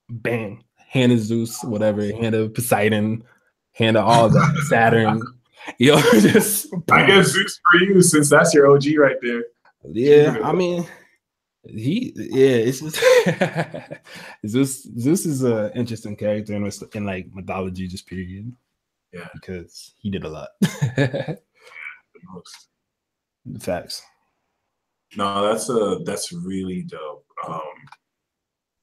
Speaker 2: Bang. Hand of Zeus, whatever. Hand of Poseidon. Hand of all that. Saturn. Yo, just.
Speaker 1: I guess Zeus for you, since that's your OG right there.
Speaker 2: Yeah, I mean, it's just Zeus is an interesting character in like mythology, just period.
Speaker 1: Yeah,
Speaker 2: because he did a lot.
Speaker 1: The most.
Speaker 2: Facts.
Speaker 1: No, that's really dope.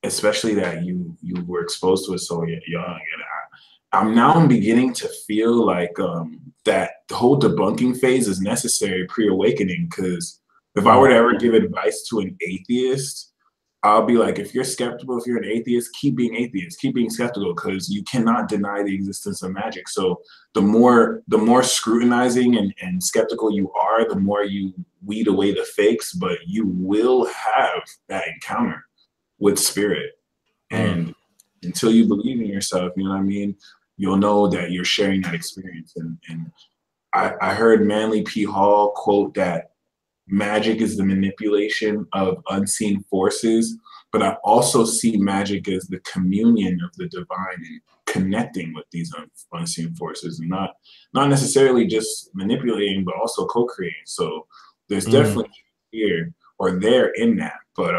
Speaker 1: Especially that you were exposed to it so young, and I'm beginning to feel like that the whole debunking phase is necessary pre-awakening. Because if I were to ever give advice to an atheist, I'll be like, if you're skeptical, if you're an atheist, keep being atheist, keep being skeptical, because you cannot deny the existence of magic. So the more scrutinizing and skeptical you are, the more you weed away the fakes, but you will have that encounter with spirit. And until you believe in yourself, you know what I mean, you'll know that you're sharing that experience. And I heard Manly P. Hall quote that magic is the manipulation of unseen forces, but I also see magic as the communion of the divine and connecting with these unseen forces, and not necessarily just manipulating, but also co-creating. So there's definitely here or there in that. But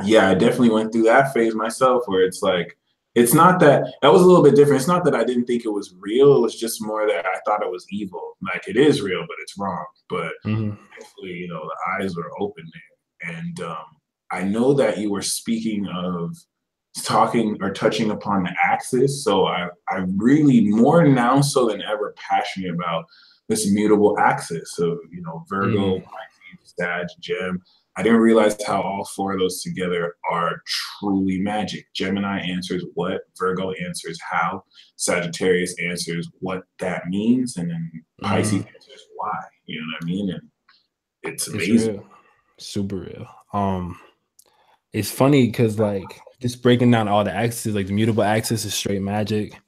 Speaker 1: yeah, I definitely went through that phase myself where it's like, it's not that was a little bit different. It's not that I didn't think it was real. It was just more that I thought it was evil. Like, it is real, but it's wrong. But thankfully, you know, the eyes were open there. And I know that you were speaking of talking or touching upon the axis. So I really, more now so than ever, passionate about this mutable axis of, you know, Virgo, Pisces, Sag, Gem. I didn't realize how all 4 of those together are truly magic. Gemini answers what, Virgo answers how, Sagittarius answers what that means, and then Pisces answers why. You know what I mean? And it's amazing.
Speaker 2: Real. Super real. It's funny because, like, just breaking down all the axes, like the mutable axis is straight magic.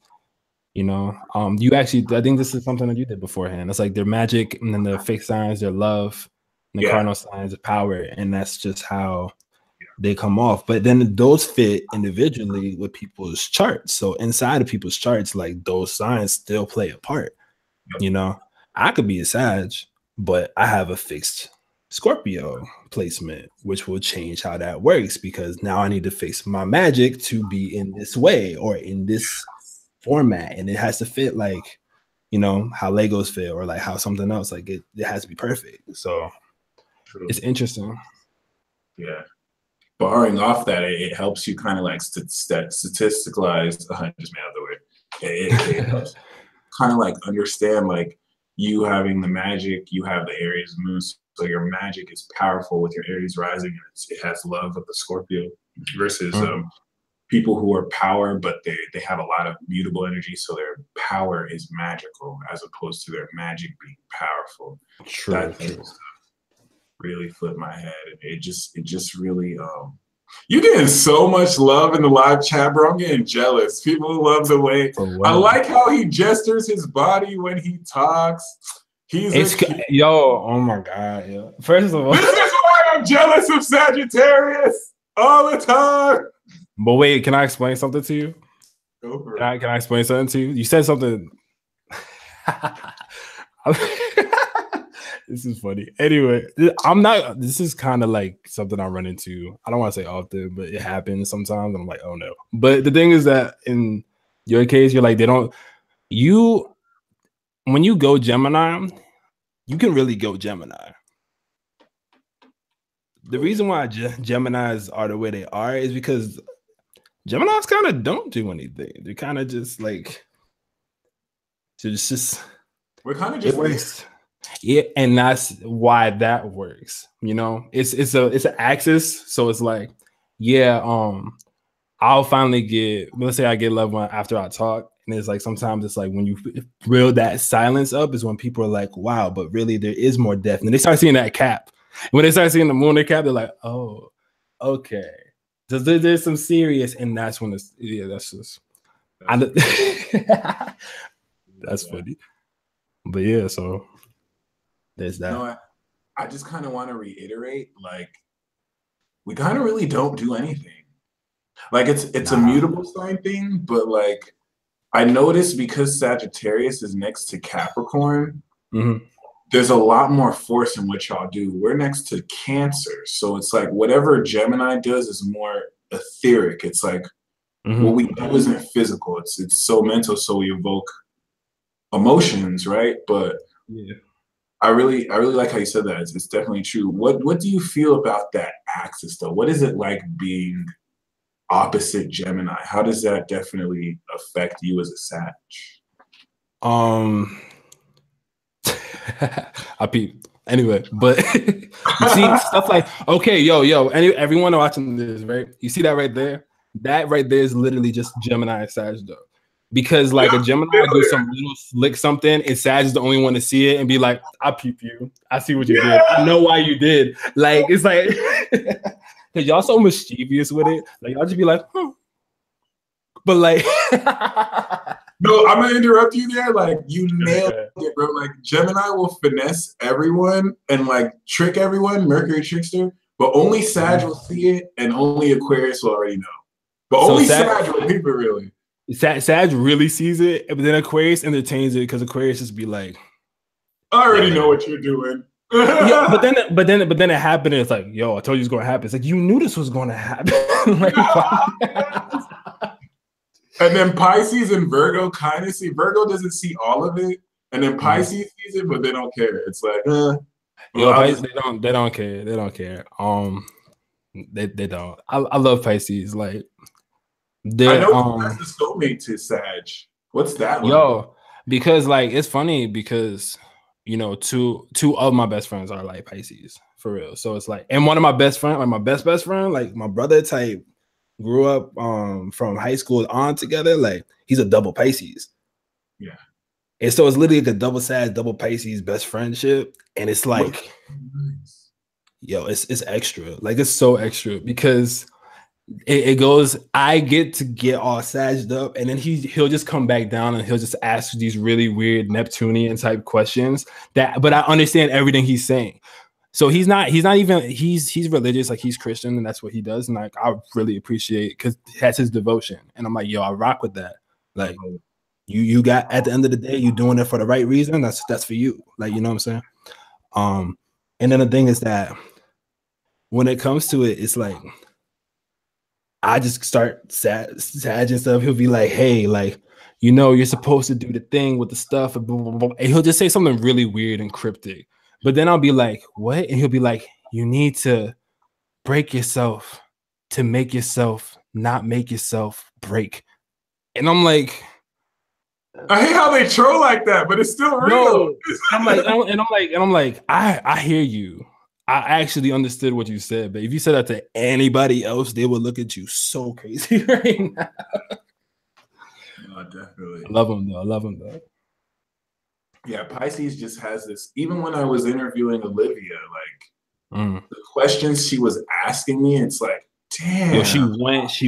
Speaker 2: You know, you actually, I think this is something that you did beforehand. It's like their magic, and then the fixed signs, their love. And the cardinal signs of power, and that's just how they come off. But then those fit individually with people's charts. So inside of people's charts, like, those signs still play a part. You know, I could be a Sag, but I have a fixed Scorpio placement, which will change how that works, because now I need to fix my magic to be in this way or in this format, and it has to fit, like, you know, how Legos fit, or like how something else, like it has to be perfect. So it's interesting.
Speaker 1: Yeah. Barring off that, it helps you kind of like statisticalize. I just made out the word. It helps kind of like understand, like, you having the magic, you have the Aries moon, so your magic is powerful with your Aries rising, and it has love of the Scorpio, versus people who are power, but they have a lot of mutable energy, so their power is magical as opposed to their magic being powerful.
Speaker 2: True.
Speaker 1: Really flipped my head, and it just really you getting so much love in the live chat, bro. I'm getting jealous. People love the way I like how he gestures his body when he talks.
Speaker 2: Oh my god, yeah. First of all,
Speaker 1: this is why I'm jealous of Sagittarius all the time.
Speaker 2: But wait, can I explain something to you?
Speaker 1: Go for it.
Speaker 2: Can I explain something to you? You said something. This is funny. Anyway, this is kind of like something I run into. I don't want to say often, but it happens sometimes. And I'm like, oh no. But the thing is that in your case, you're like, when you go Gemini, you can really go Gemini. The reason why Geminis are the way they are is because Geminis kind of don't do anything. They're kind of just like, it's just,
Speaker 1: we're kind of just
Speaker 2: works. Yeah, and that's why that works. You know, it's an axis, so it's like, yeah, I'll finally let's say I get loved one after I talk, and it's like sometimes it's like when you build that silence up is when people are like, wow, but really there is more depth, and they start seeing that cap. When they start seeing the lunar cap, they're like, oh, okay. There's some serious, and that's when it's that's just that's funny. But yeah, so there's that.
Speaker 1: No, I just kind of want to reiterate, like, we kind of really don't do anything. Like it's a mutable sign thing, but like I noticed because Sagittarius is next to Capricorn, there's a lot more force in what y'all do. We're next to Cancer, so it's like whatever Gemini does is more etheric. It's like what we do isn't physical. It's so mental, so we evoke emotions, right? But
Speaker 2: yeah,
Speaker 1: I really like how you said that. It's definitely true. What do you feel about that axis though? What is it like being opposite Gemini? How does that definitely affect you as a Sag?
Speaker 2: I peep anyway, but you see stuff like, okay, yo, everyone watching this, right? You see that right there? That right there is literally just Gemini and Sag though. Because like a Gemini do some little slick something, and Sag is the only one to see it and be like, I peep you. I see what you did. I know why you did. Like, it's like, because y'all so mischievous with it. Like, y'all just be like, But like,
Speaker 1: no, I'm gonna interrupt you there. Like, you nailed it, bro. Like, Gemini will finesse everyone and like trick everyone, Mercury trickster, but only Sag will see it, and only Aquarius will already know. But so only Sag will peep it, really.
Speaker 2: Sag really sees it, but then Aquarius entertains it because Aquarius just be like,
Speaker 1: I already know what you're doing.
Speaker 2: Yeah, but then it happened, and it's like, yo, I told you it's gonna happen. It's like, you knew this was gonna happen. Like,
Speaker 1: and then Pisces and Virgo kind of see. Virgo doesn't see all of it, and then Pisces sees it, but they don't care. It's like,
Speaker 2: Pisces, they don't care. They don't care. They don't. I love Pisces. Like,
Speaker 1: I know that's the soulmate to Sag. What's that?
Speaker 2: Yo, because like it's funny because you know two of my best friends are like Pisces for real. So it's like, and one of my best friend, like my best friend, like my brother type, grew up from high school on together. Like he's a double Pisces.
Speaker 1: Yeah.
Speaker 2: And so it's literally like a double Sag, double Pisces best friendship. And it's like, yo, it's extra. Like it's so extra because it goes, I get all sagged up, and then he'll just come back down and he'll just ask these really weird Neptunian type questions but I understand everything he's saying. So he's religious, like he's Christian, and that's what he does. And like I really appreciate, because that's his devotion. And I'm like, yo, I rock with that. Like you got, at the end of the day, you doing it for the right reason. That's for you. Like, you know what I'm saying? And then the thing is that when it comes to it, it's like I just start Sag and stuff. He'll be like, hey, like, you know, you're supposed to do the thing with the stuff, and blah, blah, blah. And he'll just say something really weird and cryptic. But then I'll be like, what? And he'll be like, you need to break yourself to make yourself not make yourself break. And I'm like,
Speaker 1: I hate how they troll like that, but it's still real.
Speaker 2: No. I'm like, I hear you. I actually understood what you said, but if you said that to anybody else, they would look at you so crazy right now.
Speaker 1: No, definitely.
Speaker 2: I love him though.
Speaker 1: Yeah, Pisces just has this. Even when I was interviewing Olivia, like the questions she was asking me, it's like, damn.
Speaker 2: Yo, she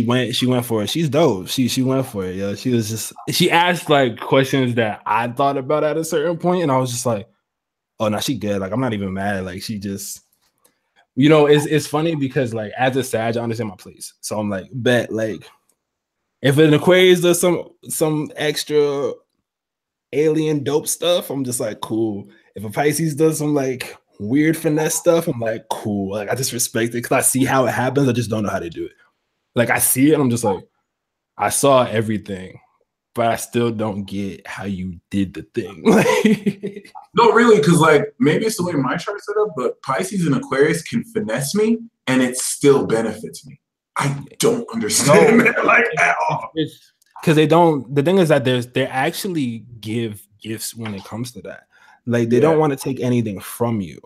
Speaker 2: went for it. She's dope. She went for it. Yo, she asked like questions that I thought about at a certain point, and I was just like, oh no, she good. Like I'm not even mad. Like she just, you know, it's funny because like as a Sag, I understand my place. So I'm like, bet, like if an Aquarius does some extra alien dope stuff, I'm just like, cool. If a Pisces does some like weird finesse stuff, I'm like, cool. Like I just respect it because I see how it happens. I just don't know how to do it. Like I see it, and I'm just like, I saw everything. but I still don't get how you did the thing.
Speaker 1: No, really, because like maybe it's the way my chart's set up, but Pisces and Aquarius can finesse me and it still benefits me. I don't understand that like at all.
Speaker 2: Because they don't. The thing is that they actually give gifts when it comes to that. Like they don't want to take anything from you.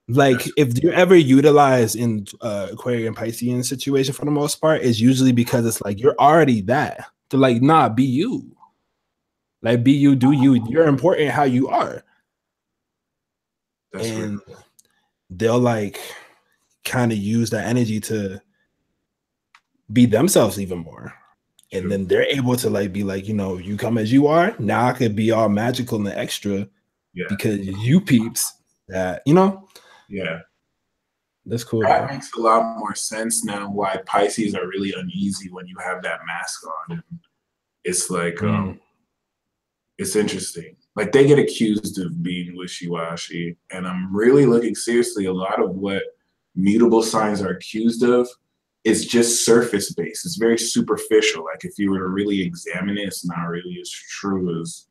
Speaker 2: Like if you're ever utilized in Aquarian Piscean situation for the most part, it's usually because it's like you're already that. They're like, nah, be you. Like be you, do you. You're important how you are.
Speaker 1: That's
Speaker 2: and they'll like kind of use that energy to be themselves even more. And then they're able to like be like, you know, you come as you are. Now I could be all magical and extra because you peeps that, you know.
Speaker 1: Yeah.
Speaker 2: That's cool.
Speaker 1: That makes a lot more sense now why Pisces are really uneasy when you have that mask on. And it's like, it's interesting. Like they get accused of being wishy-washy. And I'm really looking seriously, a lot of what mutable signs are accused of is just surface based. It's very superficial. Like if you were to really examine it, it's not really as true as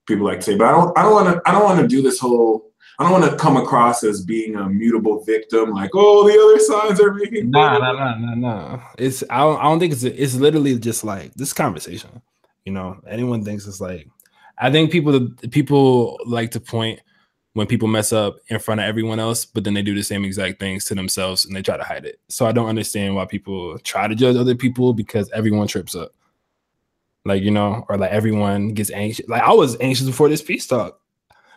Speaker 1: people like to say. But I don't want to do this whole. I don't want to come across as being a mutable victim, like, oh, the other signs are making.
Speaker 2: Nah. It's I don't think it's literally just like this conversation. You know, anyone thinks it's like. I think people like to point when people mess up in front of everyone else, but then they do the same exact things to themselves and they try to hide it. So I don't understand why people try to judge other people because everyone trips up. Like, you know, or like everyone gets anxious. Like I was anxious before this peace talk.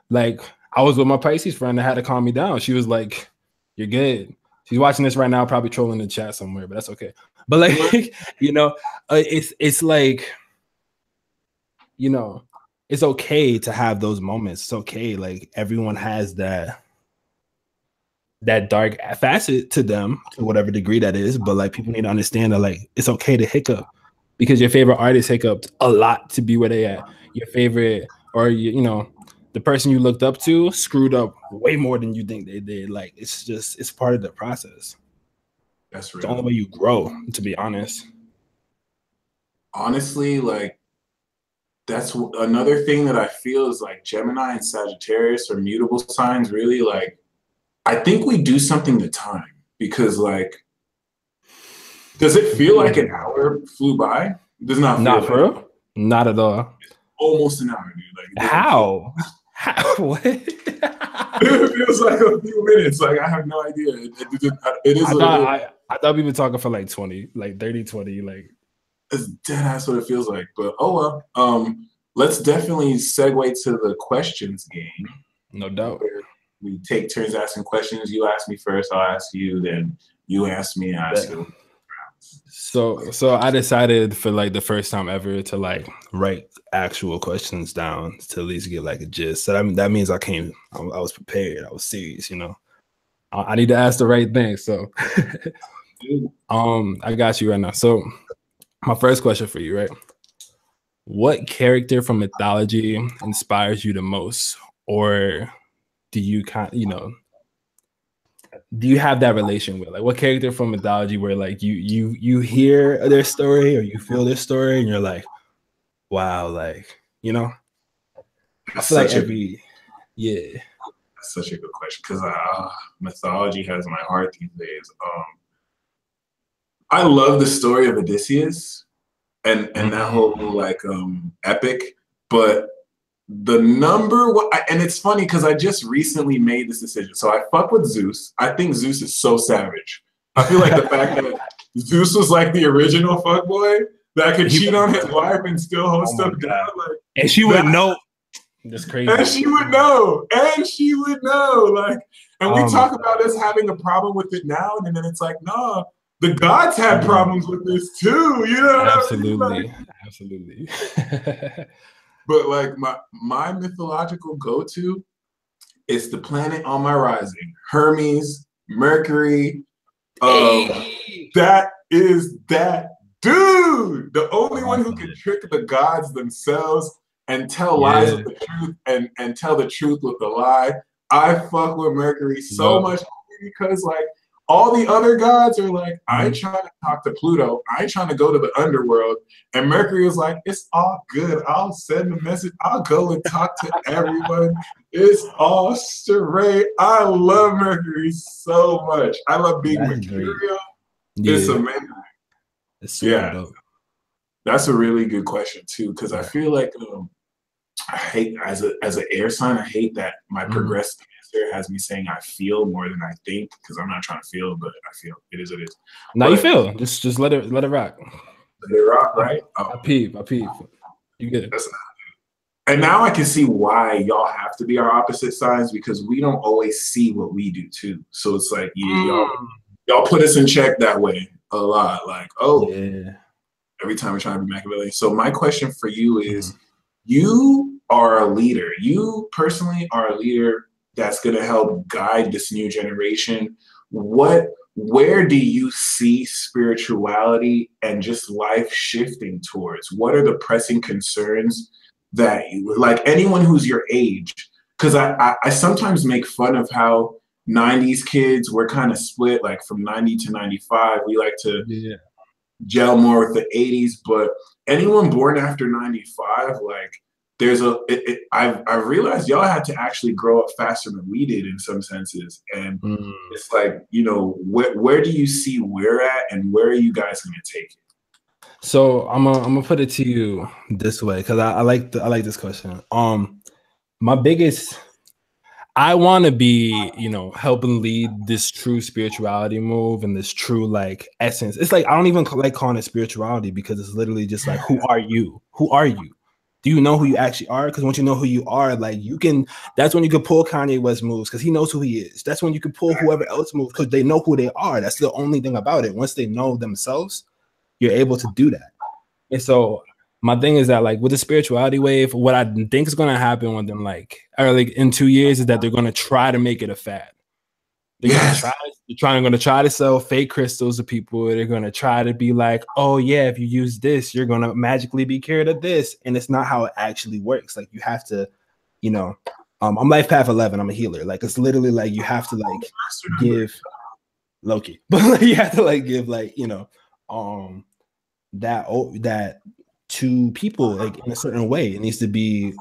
Speaker 2: Like I was with my Pisces friend that had to calm me down. She was like, you're good. She's watching this right now, probably trolling the chat somewhere, but that's okay. But like, you know, it's like, you know, it's okay to have those moments. It's okay. Like everyone has that dark facet to them to whatever degree that is. But like people need to understand that like it's okay to hiccup because your favorite artist hiccuped a lot to be where they at. Your favorite or you know, the person you looked up to screwed up way more than you think they did. Like it's part of the process.
Speaker 1: That's real.
Speaker 2: It's the only way you grow, to be honest.
Speaker 1: Honestly, like that's another thing that I feel is like Gemini and Sagittarius are mutable signs. Really, like I think we do something to time because, like, does it feel like an hour flew by? It does not.
Speaker 2: Not for real. Not at all.
Speaker 1: It's almost an hour, dude. Like
Speaker 2: how? What?
Speaker 1: It feels like a few minutes. Like I have no idea. It is.
Speaker 2: I thought we were talking for like 20, like 30, 20, like.
Speaker 1: It's dead ass what it feels like, but oh well. Let's definitely segue to the questions game.
Speaker 2: No doubt.
Speaker 1: We take turns asking questions. You ask me first, I'll ask you, then you ask me, I ask you.
Speaker 2: So I decided for like the first time ever to like write actual questions down to at least get like a gist. So that means I was prepared. I was serious, you know. I need to ask the right thing. So I got you right now. So my first question for you, right? What character from mythology inspires you the most? Or do you do you have that relation with like what character from mythology where like you hear their story or you feel their story and you're like, wow, like, you know? I feel like
Speaker 1: That's such a good question because mythology has my heart these days. I love the story of Odysseus and that whole like epic, but the number one, and it's funny because I just recently made this decision. So I fuck with Zeus. I think Zeus is so savage. I feel like the fact that Zeus was like the original fuckboy that could cheat on his wife and still hold stuff down. Like,
Speaker 2: and she would know. That's crazy.
Speaker 1: And she would know. Like, and we talk about us having a problem with it now, and then it's like, no, the gods had problems with this too. You know what I mean? Like,
Speaker 2: absolutely.
Speaker 1: But like my mythological go-to is the planet on my rising, Hermes, Mercury. That is that dude, the only one who can trick the gods themselves and tell lies with the truth and tell the truth with the lie. I fuck with Mercury so much because like all the other gods are like, I ain't
Speaker 2: Mhm.
Speaker 1: trying to talk to Pluto. I ain't trying to go to the underworld. And Mercury was like, it's all good. I'll send a message. I'll go and talk to everyone. It's all straight. I love Mercury so much. I love being
Speaker 2: That's great.
Speaker 1: mercurial. It's
Speaker 2: Yeah,
Speaker 1: amazing.
Speaker 2: it's super
Speaker 1: Yeah,
Speaker 2: dope.
Speaker 1: that's a really good question too, because I
Speaker 2: Yeah.
Speaker 1: feel like I hate as an air sign. I hate that my
Speaker 2: Mhm.
Speaker 1: progressive answer has me saying I feel more than I think because I'm not trying to feel, but I feel it is what it is.
Speaker 2: Now you
Speaker 1: But
Speaker 2: feel just let it rock.
Speaker 1: they rock,
Speaker 2: I,
Speaker 1: right? Oh,
Speaker 2: I peep. You get it.
Speaker 1: that's and now I can see why y'all have to be our opposite signs because we don't always see what we do too. So it's like
Speaker 2: Mm.
Speaker 1: y'all put us in check that way a lot. Like, oh,
Speaker 2: Yeah.
Speaker 1: every time we're trying to be Machiavellian. So my question for you is
Speaker 2: Mhm.
Speaker 1: you are a leader. You personally are a leader that's going to help guide this new generation. Where do you see spirituality and just life shifting towards? What are the pressing concerns that you, like anyone who's your age? Because I sometimes make fun of how 90s kids were kind of split, like from 90 to 95. We like to
Speaker 2: Yeah.
Speaker 1: gel more with the 80s, but anyone born after 95, like there's I've realized y'all had to actually grow up faster than we did in some senses. And
Speaker 2: Mm.
Speaker 1: it's like, where do you see we're at and where are you guys going to take it?
Speaker 2: So I'm gonna put it to you this way because I like this question. My biggest I want to be, helping lead this true spirituality move and this true like essence. It's like I don't even like calling it spirituality because it's literally just like, who are you? Who are you? Do you know who you actually are? Because once you know who you are, like you can, that's when you can pull Kanye West moves because he knows who he is. That's when you can pull whoever else moves because they know who they are. That's the only thing about it. Once they know themselves, you're able to do that. And so my thing is that like with the spirituality wave, what I think is gonna happen with them like in 2 years is that they're gonna try to make it a fad. They're gonna
Speaker 1: Yes.
Speaker 2: try gonna try to sell fake crystals to people. They're gonna try to be like, oh yeah, if you use this, you're gonna magically be cured of this. And it's not how it actually works. Like you have to, you know, I'm life path 11, I'm a healer. Like it's literally like you have to like give Loki, but like, you have to like give like, um that to people like in a certain way. It needs to be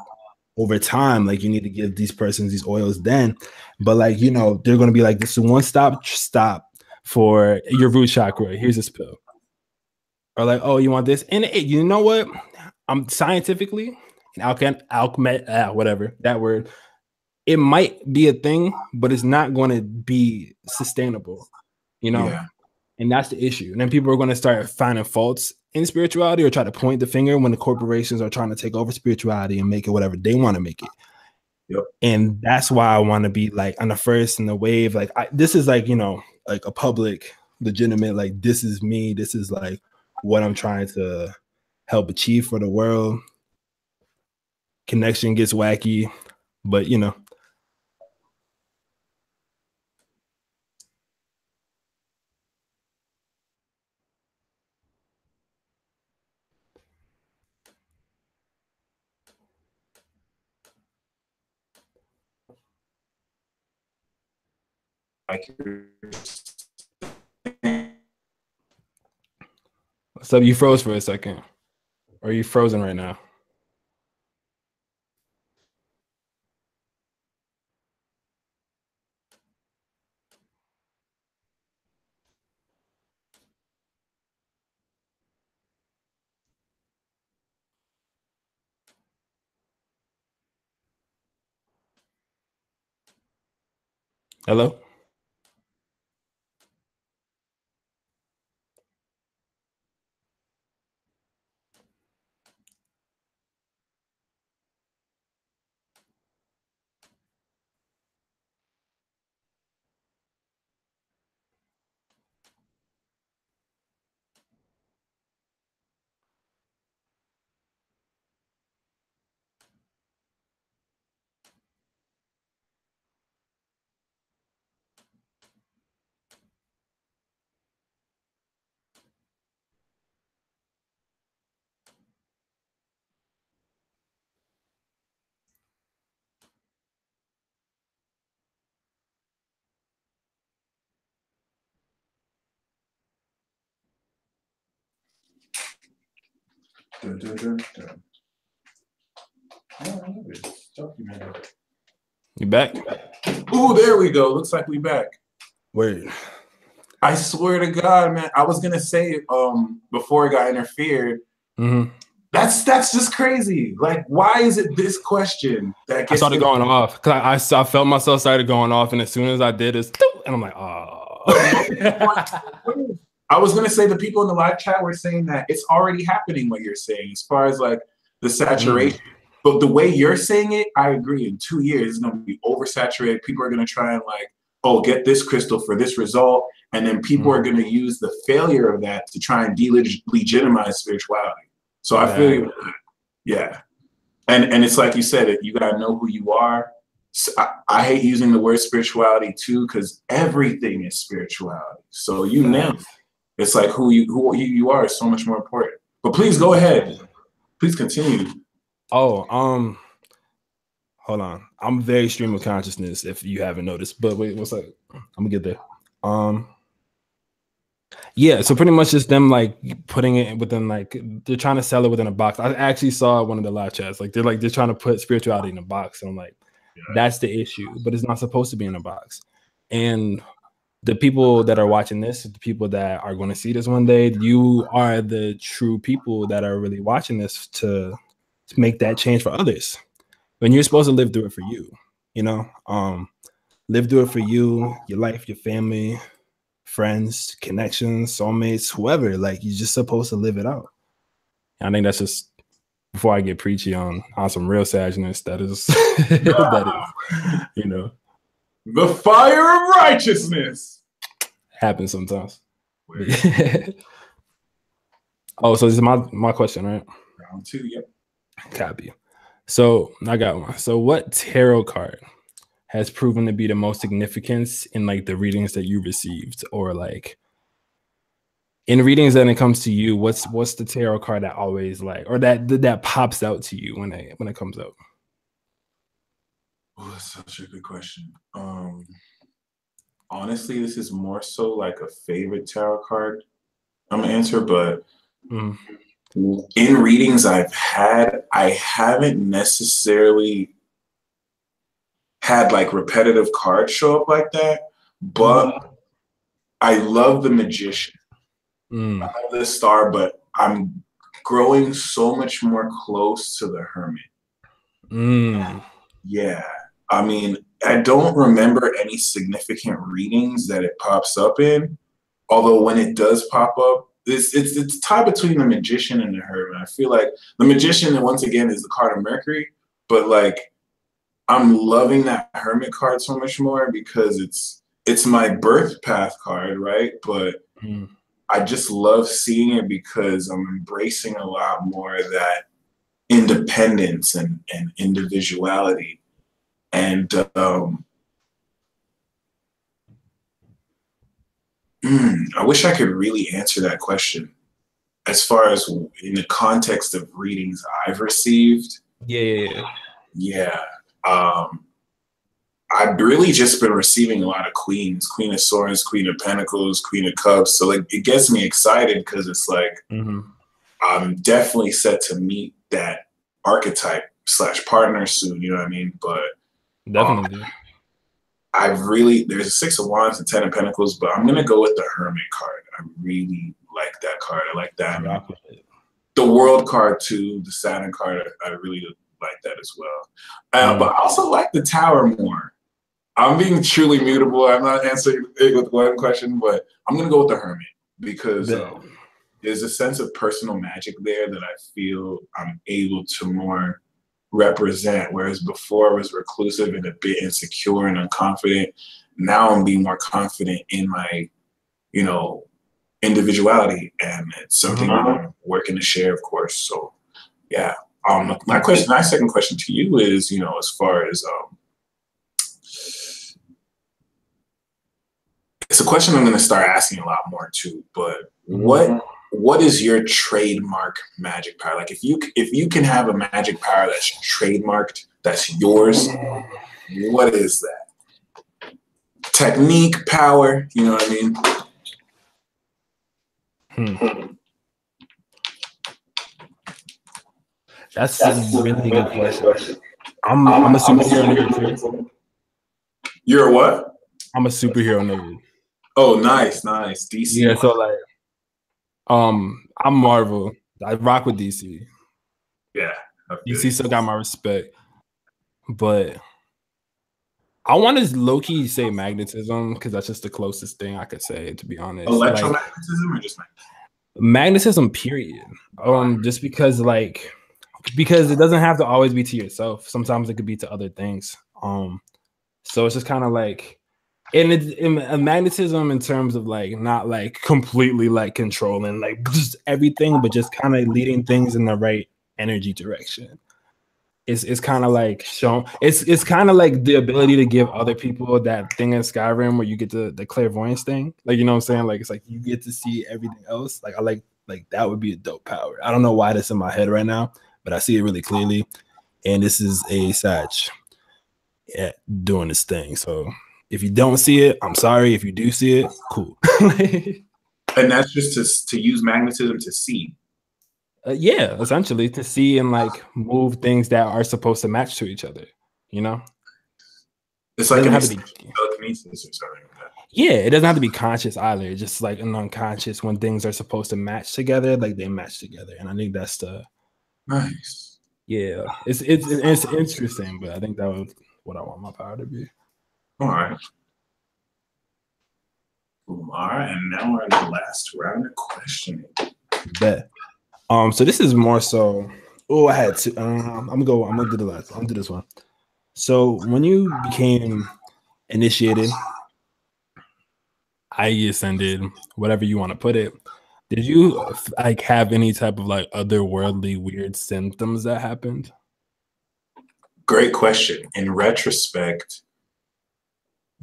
Speaker 2: over time. Like you need to give these persons these oils then, but like they're gonna be like this is one stop for your root chakra. Here's this pill, or like oh you want this, and you know what? I'm scientifically alchemy whatever that word. It might be a thing, but it's not going to be sustainable. You know,
Speaker 1: Yeah.
Speaker 2: and that's the issue. And then people are going to start finding faults in spirituality or try to point the finger when the corporations are trying to take over spirituality and make it whatever they want to make it.
Speaker 1: Yep.
Speaker 2: And that's why I want to be like on the first in the wave. Like this is like, like a public, legitimate, like this is me. This is like what I'm trying to help achieve for the world. Connection gets wacky, but
Speaker 1: Like
Speaker 2: so you froze for a second. Or are you frozen right now? Hello?
Speaker 1: Dun, dun, dun, dun. Oh, it's documented.
Speaker 2: You back?
Speaker 1: Ooh, there we go. Looks like we back.
Speaker 2: Wait.
Speaker 1: I swear to God, man. I was gonna say before it got interfered.
Speaker 2: Mm-hmm.
Speaker 1: That's just crazy. Like, why is it this question that gets
Speaker 2: I started going off because I felt myself started going off, and as soon as I did, it's and I'm like, oh.
Speaker 1: I was gonna say the people in the live chat were saying that it's already happening. What you're saying, as far as like the saturation, but the way you're saying it, I agree. In 2 years, it's gonna be oversaturated. People are gonna try and like, oh, get this crystal for this result, and then people are gonna use the failure of that to try and delegitimize spirituality. So I feel you. Yeah. And it's like you said, you gotta know who you are. So I hate using the word spirituality too, because everything is spirituality. So you know, it's like who you are is so much more important. But please go ahead. Please continue.
Speaker 2: Oh, hold on. I'm very stream of consciousness if you haven't noticed. But wait, what's up? I'm gonna get there. Yeah, so pretty much just them like putting it within like they're trying to sell it within a box. I actually saw one of the live chats like they're trying to put spirituality in a box, and I'm like, that's the issue, but it's not supposed to be in a box. And the people that are watching this, the people that are going to see this one day, you are the true people that are really watching this to make that change for others. When you're supposed to live through it for you, you know, live through it for you, your life, your family, friends, connections, soulmates, whoever. Like you're just supposed to live it out. I think that's just before I get preachy on some real sadness. That is, that is, you know,
Speaker 1: the fire of righteousness
Speaker 2: happens sometimes. Oh, so this is my question, right?
Speaker 1: Round 2, yep.
Speaker 2: Copy. So I got one. So what tarot card has proven to be the most significance in like the readings that you received, or like in readings that it comes to you, what's the tarot card that always like, or that pops out to you when it comes out?
Speaker 1: Oh, that's such a good question. Honestly, this is more so like a favorite tarot card I'm gonna answer, but in readings I've had, I haven't necessarily had like repetitive cards show up like that, but I love the Magician. I love the Star, but I'm growing so much more close to the Hermit. Yeah. I mean, I don't remember any significant readings that it pops up in, although when it does pop up, it's tied between the Magician and the Hermit. I feel like the Magician, once again, is the card of Mercury, but like I'm loving that Hermit card so much more because it's my birth path card, right? But I just love seeing it because I'm embracing a lot more of that independence and individuality. And I wish I could really answer that question as far as in the context of readings I've received. Yeah. I've really just been receiving a lot of queens, Queen of Swords, Queen of Pentacles, Queen of Cups. So like it gets me excited because it's like I'm definitely set to meet that archetype / partner soon, you know what I mean? But
Speaker 2: definitely.
Speaker 1: There's a 6 of Wands and 10 of Pentacles, but I'm gonna go with the Hermit card. I really like that card. I like that. The World card too, the Saturn card, I really like that as well. But I also like the Tower more. I'm being truly mutable. I'm not answering it with one question, but I'm gonna go with the Hermit because there's a sense of personal magic there that I feel I'm able to more represent, whereas before I was reclusive and a bit insecure and unconfident. Now I'm being more confident in my, you know, individuality, and it's something I'm working to share, of course. So yeah. My second question to you is, you know, as far as it's a question I'm going to start asking a lot more too. But what is your trademark magic power? Like if you can have a magic power that's trademarked, that's yours, what is that? Technique, power, you know what I mean?
Speaker 2: That's a really good question. I'm a superhero nerd too.
Speaker 1: You're a what?
Speaker 2: I'm a superhero nerd.
Speaker 1: Oh, nice. DC.
Speaker 2: Yeah, so like I'm Marvel. I rock with DC.
Speaker 1: Yeah.
Speaker 2: DC still got my respect. But I want to low key say magnetism because that's just the closest thing I could say, to be honest.
Speaker 1: Electromagnetism or just
Speaker 2: magnetism, period. Just because it doesn't have to always be to yourself. Sometimes it could be to other things. So it's just kind of like, and it's in magnetism in terms of like not like completely like controlling like just everything, but just kind of leading things in the right energy direction. It's kind of like shown. It's kind of like the ability to give other people that thing in Skyrim where you get the clairvoyance thing. Like, you know what I'm saying? Like, it's like you get to see everything else. Like, I like that would be a dope power. I don't know why that's in my head right now, but I see it really clearly. And this is a Sag doing this thing. So if you don't see it, I'm sorry. If you do see it, cool.
Speaker 1: And that's just to use magnetism to see.
Speaker 2: Yeah, essentially to see and like move things that are supposed to match to each other, you know?
Speaker 1: It's like telekinesis or something like that.
Speaker 2: Yeah, it doesn't have to be conscious either. It's just like an unconscious when things are supposed to match together, like they match together. And I think that's the
Speaker 1: nice.
Speaker 2: Yeah, it's interesting, but I think that was what I want my power to be.
Speaker 1: All right. And now we're in the last round of questioning.
Speaker 2: Bet. So this is more so. Oh, I had to. I'm gonna do the last. I'm gonna do this one. So when you became initiated, i.e. ascended, whatever you want to put it, did you like have any type of like otherworldly weird symptoms that happened?
Speaker 1: Great question. In retrospect,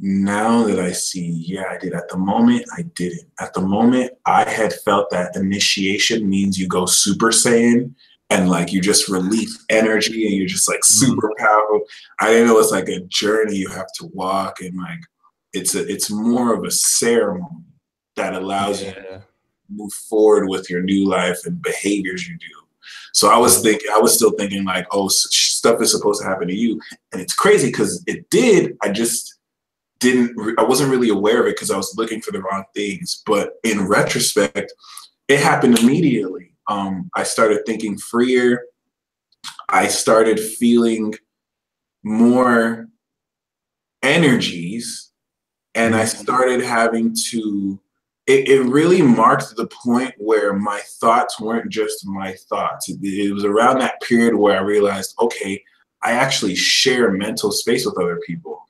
Speaker 1: now that I see, yeah, I did. At the moment, I didn't. At the moment, I had felt that initiation means you go Super Saiyan and like you just release energy and you're just like super powerful. I didn't know it's like a journey you have to walk, and like it's more of a ceremony that allows you to move forward with your new life and behaviors you do. So I was still thinking like, oh, stuff is supposed to happen to you, and it's crazy because it did. I wasn't really aware of it because I was looking for the wrong things. But in retrospect, it happened immediately. I started thinking freer. I started feeling more energies, and I started having to, it really marked the point where my thoughts weren't just my thoughts. It was around that period where I realized, okay, I actually share mental space with other people.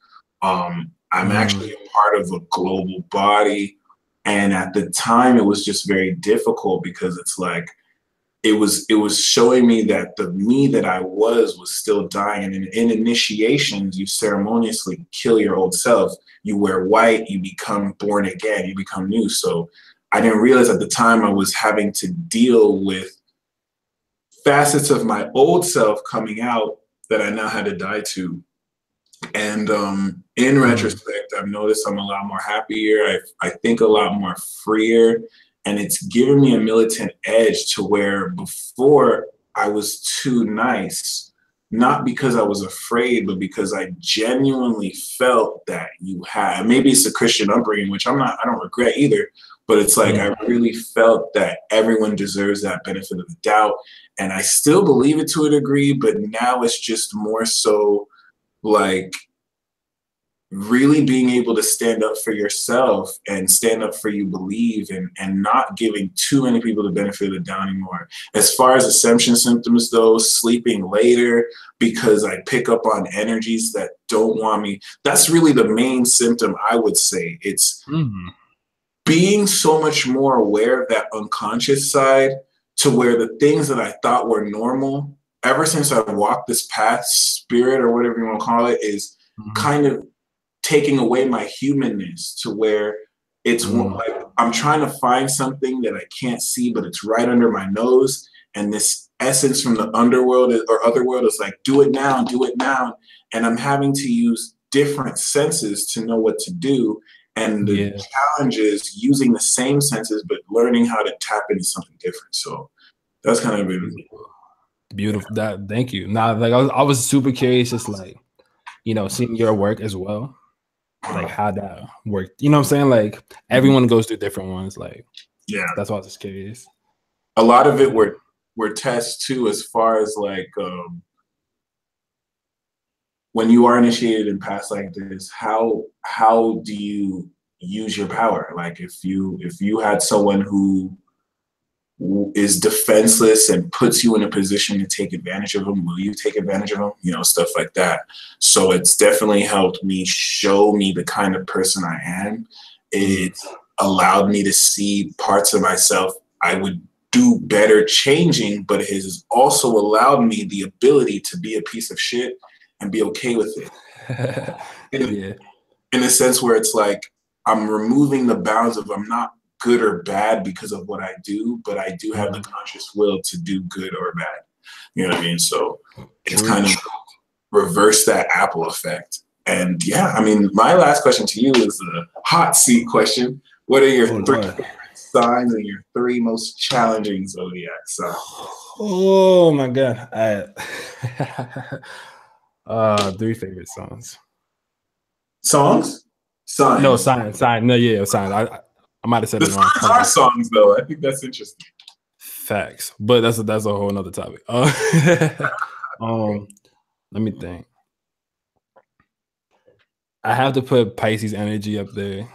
Speaker 1: I'm actually a part of a global body. And at the time, it was just very difficult because it's like, it was showing me that the me that I was still dying. And in initiations, you ceremoniously kill your old self. You wear white, you become born again, you become new. So I didn't realize at the time I was having to deal with facets of my old self coming out that I now had to die to. And in retrospect, I've noticed I'm a lot more happier. I think a lot more freer. And it's given me a militant edge to where before I was too nice, not because I was afraid, but because I genuinely felt that you had, maybe it's a Christian upbringing, which I don't regret either, but it's like, I really felt that everyone deserves that benefit of the doubt. And I still believe it to a degree, but now it's just more so like really being able to stand up for yourself and stand up for you believe, and not giving too many people the benefit of the doubt anymore. As far as ascension symptoms though, sleeping later because I pick up on energies that don't want me, that's really the main symptom, I would say. It's being so much more aware of that unconscious side to where the things that I thought were normal, ever since I walked this path, spirit or whatever you want to call it, is kind of taking away my humanness to where it's like I'm trying to find something that I can't see, but it's right under my nose. And this essence from the underworld or otherworld is like, do it now, do it now. And I'm having to use different senses to know what to do. And the challenge is using the same senses, but learning how to tap into something different. So that's kind of been
Speaker 2: Beautiful. That thank you. Now, like I was super curious, just like, you know, seeing your work as well, like how that worked. You know what I'm saying? Like everyone goes through different ones. Like,
Speaker 1: Yeah,
Speaker 2: that's why I was just curious.
Speaker 1: a lot of it were tests too, as far as like when you are initiated in paths like this, how do you use your power? Like if you had someone who is defenseless and puts you in a position to take advantage of them, will you take advantage of them? You know, stuff like that. So it's definitely helped me show me the kind of person I am. It allowed me to see parts of myself I would do better changing, but it has also allowed me the ability to be a piece of shit and be okay with it. In a sense where it's like I'm removing the bounds of I'm not good or bad because of what I do, but I do have the conscious will to do good or bad. You know what I mean? So it's kind of reverse that Apple effect. And yeah, I mean, my last question to you is a hot seat question. What are your three signs and your three most challenging zodiac signs?
Speaker 2: Oh my God. Three favorite songs.
Speaker 1: Songs? Signs.
Speaker 2: No, sign. No, yeah, sign. I might have said it wrong.
Speaker 1: Our songs, though. I think that's interesting.
Speaker 2: Facts, but that's a whole nother topic. Let me think. I have to put Pisces energy up there.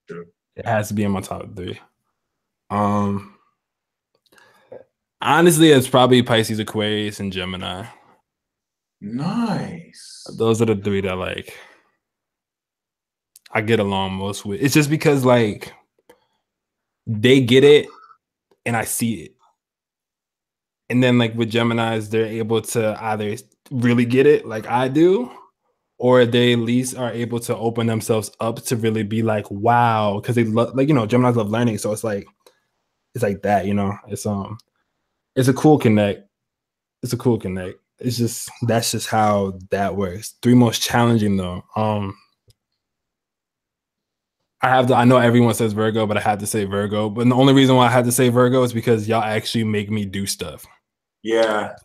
Speaker 1: True.
Speaker 2: It has to be in my top three. Honestly, it's probably Pisces, Aquarius, and Gemini.
Speaker 1: Nice.
Speaker 2: Those are the three that like I get along most with. It's just because like they get it and I see it. And then like with Geminis, they're able to either really get it like I do, or they at least are able to open themselves up to really be like, wow, because they love, like, you know, Geminis love learning. So it's like that, you know, it's a cool connect. It's a cool connect. It's just, that's just how that works. Three most challenging though. I know everyone says Virgo, but I had to say Virgo. But the only reason why I had to say Virgo is because y'all actually make me do stuff.
Speaker 1: Yeah.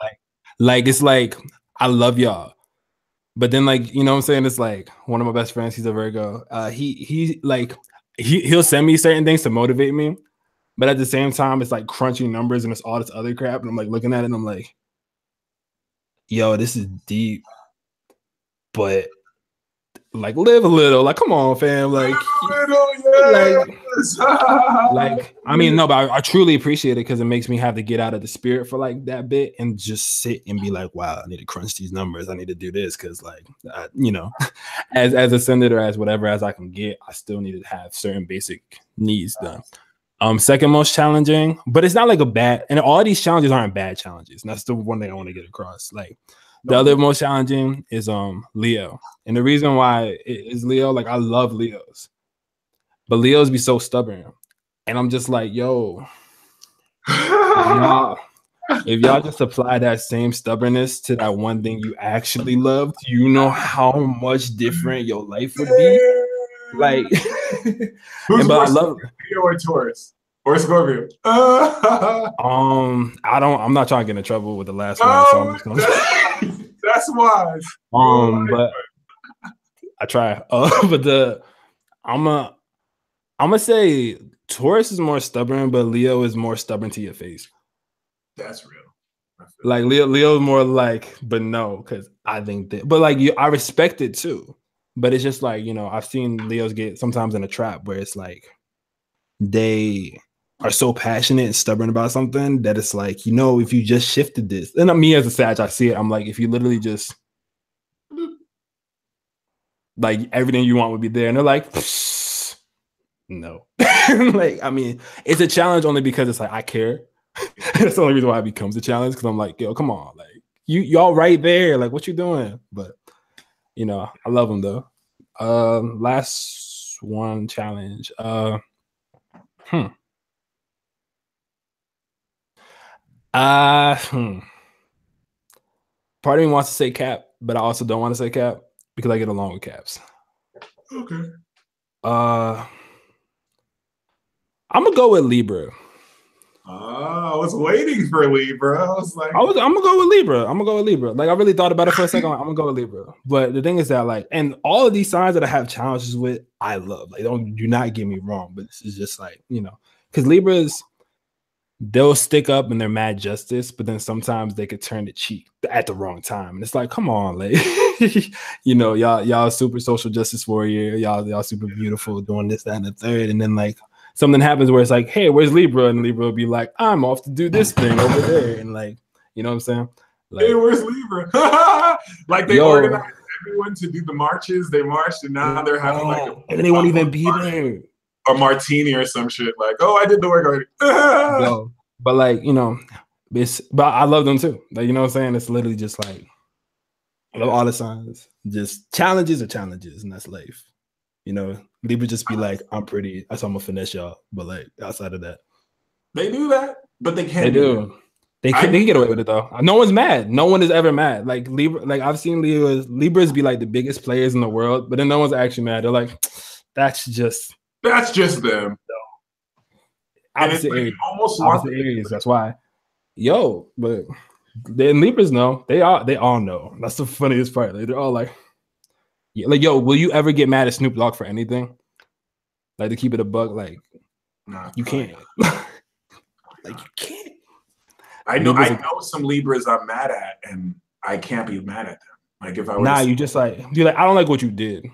Speaker 2: Like it's like, I love y'all. But then like, you know what I'm saying? It's like one of my best friends, he's a Virgo. He'll send me certain things to motivate me. But at the same time, it's like crunching numbers and it's all this other crap. And I'm like looking at it and I'm like, yo, this is deep. But like live a little, like come on, fam, like I mean, no, but I truly appreciate it because it makes me have to get out of the spirit for like that bit and just sit and be like, wow, I need to crunch these numbers, I need to do this because like you know, as ascended or as whatever as I can get, I still need to have certain basic needs done. Second most challenging, but it's not like a bad, and all these challenges aren't bad challenges, and that's the one thing I want to get across. Like the other most challenging is Leo. And the reason why it is Leo, like I love Leos. But Leos be so stubborn. And I'm just like, yo, if y'all just apply that same stubbornness to that one thing you actually loved, you know how much different your life would be. Like
Speaker 1: but I love Leo or Taurus or Scorpio.
Speaker 2: I'm not trying to get in trouble with the last one. So I'm just gonna
Speaker 1: that's wise.
Speaker 2: But I try. But I'm gonna say Taurus is more stubborn, but Leo is more stubborn to your face.
Speaker 1: That's real.
Speaker 2: Like Leo is more like, but no, because I think that, but like I respect it too. But it's just like, you know, I've seen Leos get sometimes in a trap where it's like they are so passionate and stubborn about something that it's like, you know, if you just shifted this, and me as a Sag, I see it. I'm like, if you literally just like everything you want would be there, and they're like, no. Like, I mean, it's a challenge only because it's like I care. That's the only reason why it becomes a challenge, because I'm like, yo, come on, like y'all right there, like what you doing? But you know, I love them though. Last one challenge. Part of me wants to say Cap, but I also don't want to say Cap because I get along with Caps.
Speaker 1: Okay.
Speaker 2: I'm gonna go with Libra.
Speaker 1: I was waiting for Libra. I was like,
Speaker 2: I'm gonna go with Libra. I'm gonna go with Libra. Like I really thought about it for a second. Like, I'm gonna go with Libra. But the thing is that like, and all of these signs that I have challenges with, I love. Like, do not get me wrong, but this is just like, you know, because Libras, they'll stick up and they're mad justice, but then sometimes they could turn the cheek at the wrong time. And it's like, come on, like, you know, y'all super social justice warrior, y'all super beautiful doing this, that, and the third. And then like something happens where it's like, hey, where's Libra? And Libra will be like, I'm off to do this thing over there. And like, you know what I'm saying? Like,
Speaker 1: hey, where's Libra? Like they organized everyone to do the marches. They marched and now they're having like
Speaker 2: and they won't even be there.
Speaker 1: A martini or some shit. Like, oh, I did the work already.
Speaker 2: Yo, but like, you know, but I love them too. Like, you know what I'm saying? It's literally just like, I love all the signs. Just challenges are challenges, and that's life. You know, Libra just be like, I'm pretty. That's how I'm gonna finesse y'all. But like outside of that,
Speaker 1: they do that, but they can't.
Speaker 2: They do. They can get away with it though. No one's mad. No one is ever mad. Like Libra, like I've seen Libras be like the biggest players in the world, but then no one's actually mad. They're like, that's just
Speaker 1: them.
Speaker 2: Opposite Aries. Opposite Aries. That's why. Yo, but then Libras know. They all know. That's the funniest part. Like, they're all like, yeah, like, yo, will you ever get mad at Snoop Dogg for anything? Like, to keep it a buck, like, nah, you can't. Like, you can't.
Speaker 1: I know some Libras I'm mad at, and I can't be mad at them. Like if I were
Speaker 2: you just like, you're like, I don't like what you did,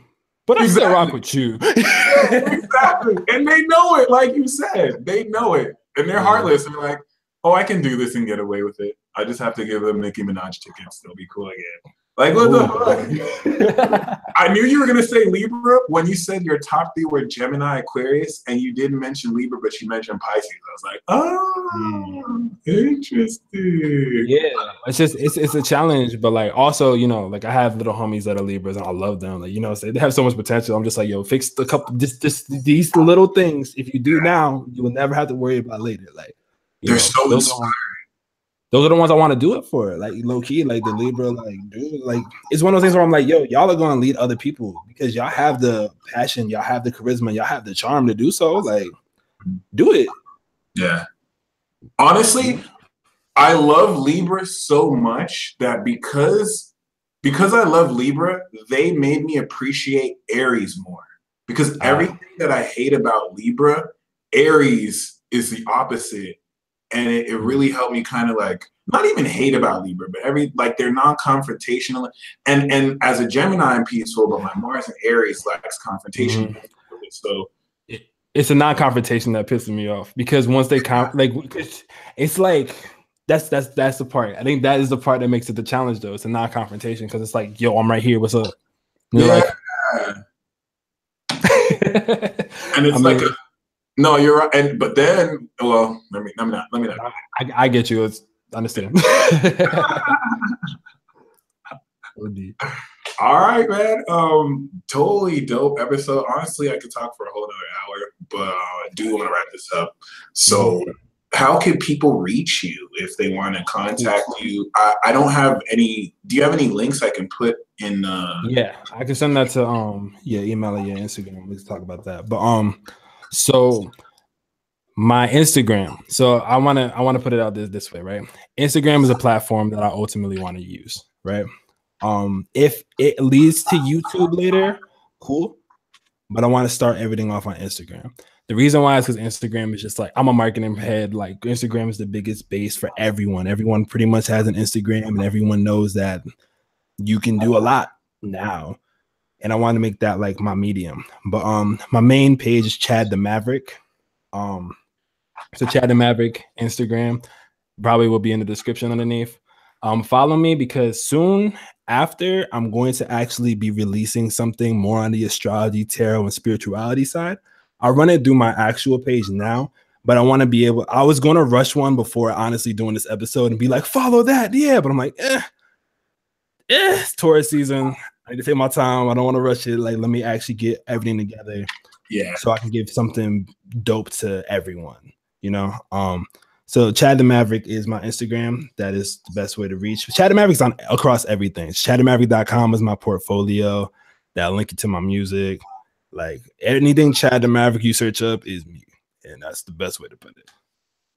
Speaker 2: but I still rock with you.
Speaker 1: Exactly. And they know it, like you said. They know it. And they're heartless. They're like, oh, I can do this and get away with it. I just have to give them Nicki Minaj tickets. They'll be cool again. Like, what the fuck? I knew you were going to say Libra when you said your top three were Gemini, Aquarius, and you didn't mention Libra, but you mentioned Pisces. I was like, oh, interesting.
Speaker 2: Yeah, it's a challenge, but like also, you know, like I have little homies that are Libras and I love them. Like, you know, they have so much potential. I'm just like, yo, fix a couple, just these little things. If you do now, you will never have to worry about later. Like,
Speaker 1: they're so inspiring.
Speaker 2: Those are the ones I want to do it for. Like low key, like the Libra, like dude, like it's one of those things where I'm like, yo, y'all are going to lead other people because y'all have the passion, y'all have the charisma, y'all have the charm to do so. Like, do it.
Speaker 1: Yeah. Honestly, I love Libra so much that because I love Libra, they made me appreciate Aries more. Because everything that I hate about Libra, Aries is the opposite. And it really helped me kind of like not even hate about Libra, but they're non-confrontational. And as a Gemini, I'm peaceful, but my Mars and Aries lacks confrontation. Mm-hmm. So
Speaker 2: it's a non-confrontation that pisses me off because once they it's like that's the part. I think that is the part that makes it the challenge though. It's a non-confrontation because it's like, yo, I'm right here. What's up? And
Speaker 1: yeah. And it's no, you're right. But then, well, let me not.
Speaker 2: I get you. I understand.
Speaker 1: All right, man. Totally dope episode. Honestly, I could talk for a whole other hour, but I do want to wrap this up. So, how can people reach you if they want to contact you? I don't have any. Do you have any links I can put in?
Speaker 2: Yeah, I can send that to email or your Instagram. Let's talk about that. But so my Instagram. So I want to put it out this way, right? Instagram is a platform that I ultimately want to use, right? If it leads to YouTube later, cool. But I want to start everything off on Instagram. The reason why is because Instagram is just like, I'm a marketing head. Like Instagram is the biggest base for everyone. Everyone pretty much has an Instagram and everyone knows that you can do a lot now. And I want to make that like my medium. But my main page is Chad the Maverick. So Chad the Maverick Instagram probably will be in the description underneath. Follow me because soon after I'm going to actually be releasing something more on the astrology, tarot, and spirituality side. I'll run it through my actual page now, but I want to be able, I was going to rush one before honestly doing this episode and be like, follow that. Yeah. But I'm like, it's Taurus season. I need to take my time. I don't want to rush it. Like, let me actually get everything together.
Speaker 1: Yeah.
Speaker 2: So I can give something dope to everyone, you know? So Chad the Maverick is my Instagram. That is the best way to reach. Chad the Maverick's on across everything. ChadTheMaverick.com is my portfolio. That'll link you to my music. Like anything Chad the Maverick you search up is me. And that's the best way to put it.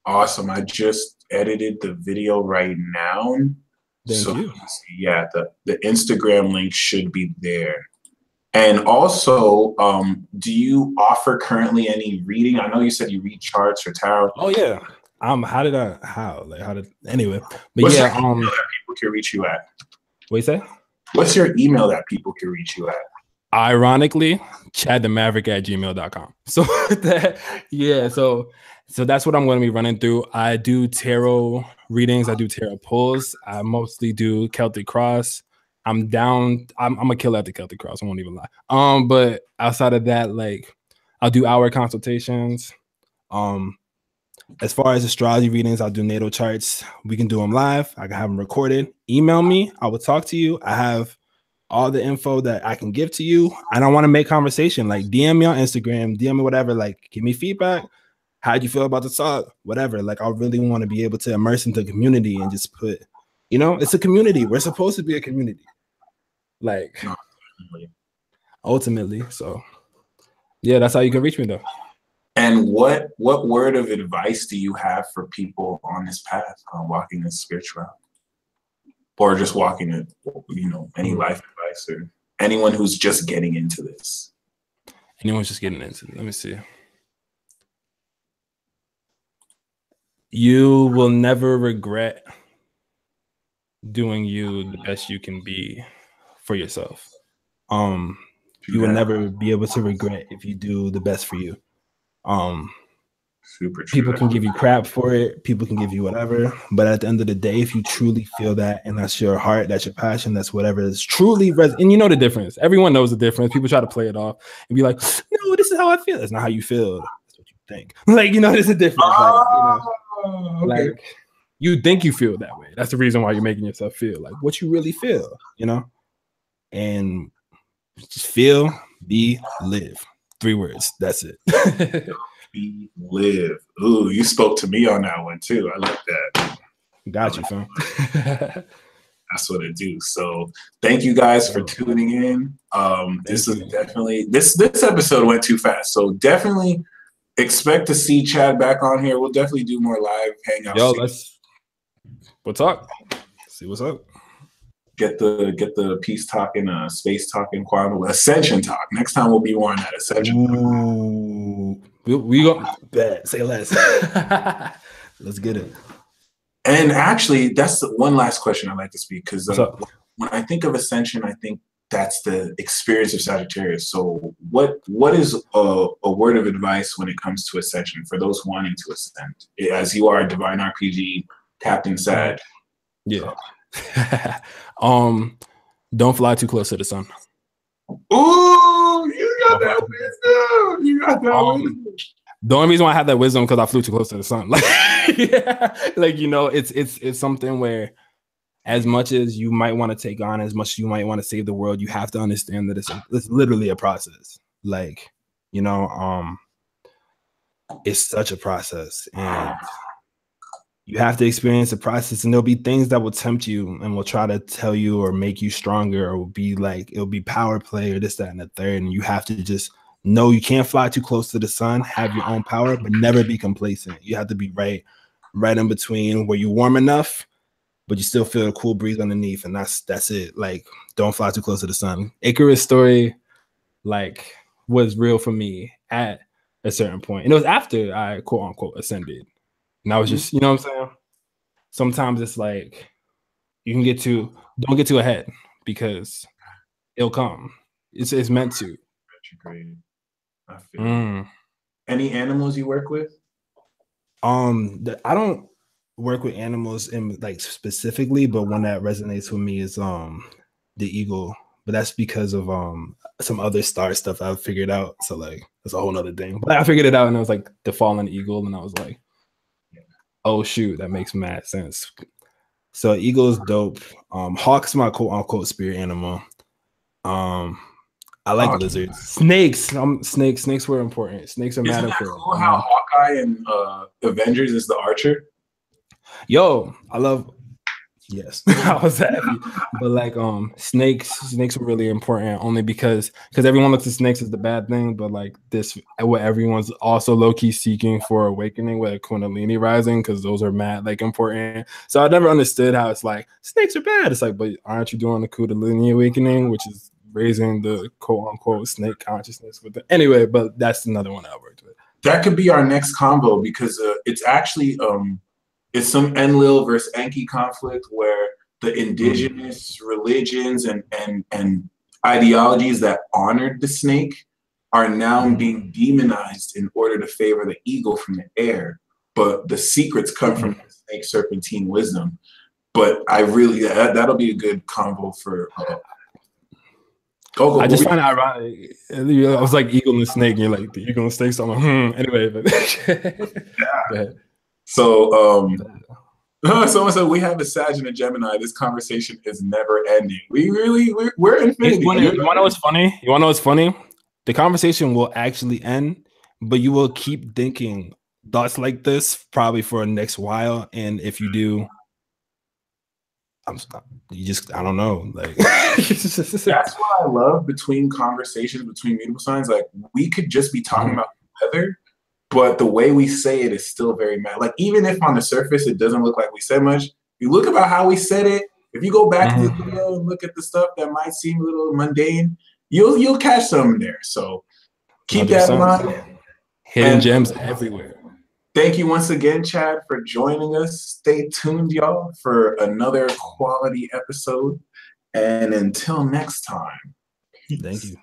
Speaker 1: Awesome. I just edited the video right now.
Speaker 2: Thank
Speaker 1: So
Speaker 2: you.
Speaker 1: yeah, the Instagram link should be there. And also, do you offer currently any reading? I know you said you read charts or tarot.
Speaker 2: Oh yeah. How did anyway? But
Speaker 1: What's your
Speaker 2: yeah,
Speaker 1: email that people can reach you at?
Speaker 2: what you say?
Speaker 1: What's your email that people can reach you at?
Speaker 2: Ironically, chadthemaverick@gmail.com. So so that's what I'm going to be running through. I do tarot readings, I do tarot pulls, I mostly do Celtic Cross. I'm a killer at the Celtic Cross, I won't even lie. But outside of that, like I'll do hour consultations. As far as astrology readings, I'll do natal charts. We can do them live. I can have them recorded. Email me. I will talk to you. I have all the info that I can give to you. I don't want to make conversation. Like DM me on Instagram, DM me whatever. Like give me feedback. How'd you feel about the talk? Whatever. Like I really want to be able to immerse into the community and just put, it's a community. We're supposed to be a community. Like ultimately. So yeah, that's how you can reach me though.
Speaker 1: And what word of advice do you have for people on this path, walking this spirituality, or just walking it, any life advice, or anyone who's just getting into this?
Speaker 2: Anyone's just getting into it. Let me see. You will never regret doing you the best you can be for yourself. You will never be able to regret if you do the best for you.
Speaker 1: Super true.
Speaker 2: People can give you crap for it, people can give you whatever, but at the end of the day, if you truly feel that and that's your heart, that's your passion, that's whatever is truly and you know the difference. Everyone knows the difference. People try to play it off and be like, no, this is how I feel. That's not how you feel. That's what you think. Like, there's a difference.
Speaker 1: Okay.
Speaker 2: Like you think you feel that way. That's the reason why you're making yourself feel like what you really feel, and just feel, be, live. 3 words. That's it.
Speaker 1: Be, live. Ooh, you spoke to me on that one too. I like that.
Speaker 2: Got you, fam.
Speaker 1: That's what I do. So thank you guys for tuning in. This is definitely this episode went too fast. So definitely expect to see Chad back on here. We'll definitely do more live hangouts.
Speaker 2: Yo, we'll talk. See what's up.
Speaker 1: Get the peace talking, space talking, quantum ascension talk. Next time we'll be more on that ascension.
Speaker 2: Ooh. We go bad. Say less. Let's get it.
Speaker 1: And actually, that's the one last question I'd like to speak, because when I think of ascension, I think that's the experience of Sagittarius. So what is a word of advice when it comes to ascension for those wanting to ascend? As you are a Divine RPG Captain Sag.
Speaker 2: Yeah. Don't fly too close to the sun.
Speaker 1: Ooh, you got that wisdom. You got that wisdom.
Speaker 2: The only reason why I have that wisdom because I flew too close to the sun. Like, yeah, like it's something where, as much as you might want to take on, as much as you might want to save the world, you have to understand that it's literally a process. Like, it's such a process, and you have to experience the process, and there'll be things that will tempt you and will try to tell you or make you stronger, or will be like, it'll be power play or this, that, and the third. And you have to just know you can't fly too close to the sun, have your own power, but never be complacent. You have to be right in between where you're warm enough, but you still feel a cool breeze underneath. And that's it. Like, don't fly too close to the sun. Icarus story, like, was real for me at a certain point. And it was after I quote unquote ascended. And I was just, you know what I'm saying? Sometimes it's like don't get too ahead, because it'll come. It's meant to.
Speaker 1: I feel Any animals you work with?
Speaker 2: I don't work with animals in like specifically, but one that resonates with me is the eagle. But that's because of some other star stuff I've figured out. So like that's a whole nother thing. But I figured it out, and it was like the fallen eagle, and I was like, oh shoot, that makes mad sense. So eagle is dope. Hawk's my quote unquote spirit animal. I like lizards. Snakes. Snakes were important. Snakes are mad important.
Speaker 1: Cool how Hawkeye and Avengers is the archer?
Speaker 2: Yo, I love Yes, I was happy. But like snakes were really important only because everyone looks at snakes as the bad thing, but like this what everyone's also low-key seeking for awakening with Kundalini rising, because those are mad like important. So I never understood how it's like snakes are bad. It's like, but aren't you doing the Kundalini awakening, which is raising the quote unquote snake consciousness with it? Anyway, but that's another one I worked with.
Speaker 1: That could be our next combo, because it's actually it's some Enlil versus Enki conflict where the indigenous religions and ideologies that honored the snake are now being demonized in order to favor the eagle from the air. But the secrets come from the snake serpentine wisdom. But I really, that'll be a good combo for.
Speaker 2: I just find it ironic. I was like eagle and snake, and you're like the eagle and snake. So I'm like, Anyway, but
Speaker 1: yeah. So someone said we have a Sag and a Gemini. This conversation is never ending. We're infinity.
Speaker 2: You want to know what's funny? You want to know what's funny? The conversation will actually end, but you will keep thinking thoughts like this probably for the next while. And if you do, I don't know. Like
Speaker 1: that's what I love between conversations between mutable signs. Like we could just be talking about weather, but the way we say it is still very mad. Like even if on the surface it doesn't look like we said much, you look about how we said it. If you go back to the video and look at the stuff that might seem a little mundane, you'll catch some there. So keep 100%. That in mind.
Speaker 2: Hidden gems everywhere.
Speaker 1: Thank you once again, Chad, for joining us. Stay tuned, y'all, for another quality episode. And until next time.
Speaker 2: Thank you.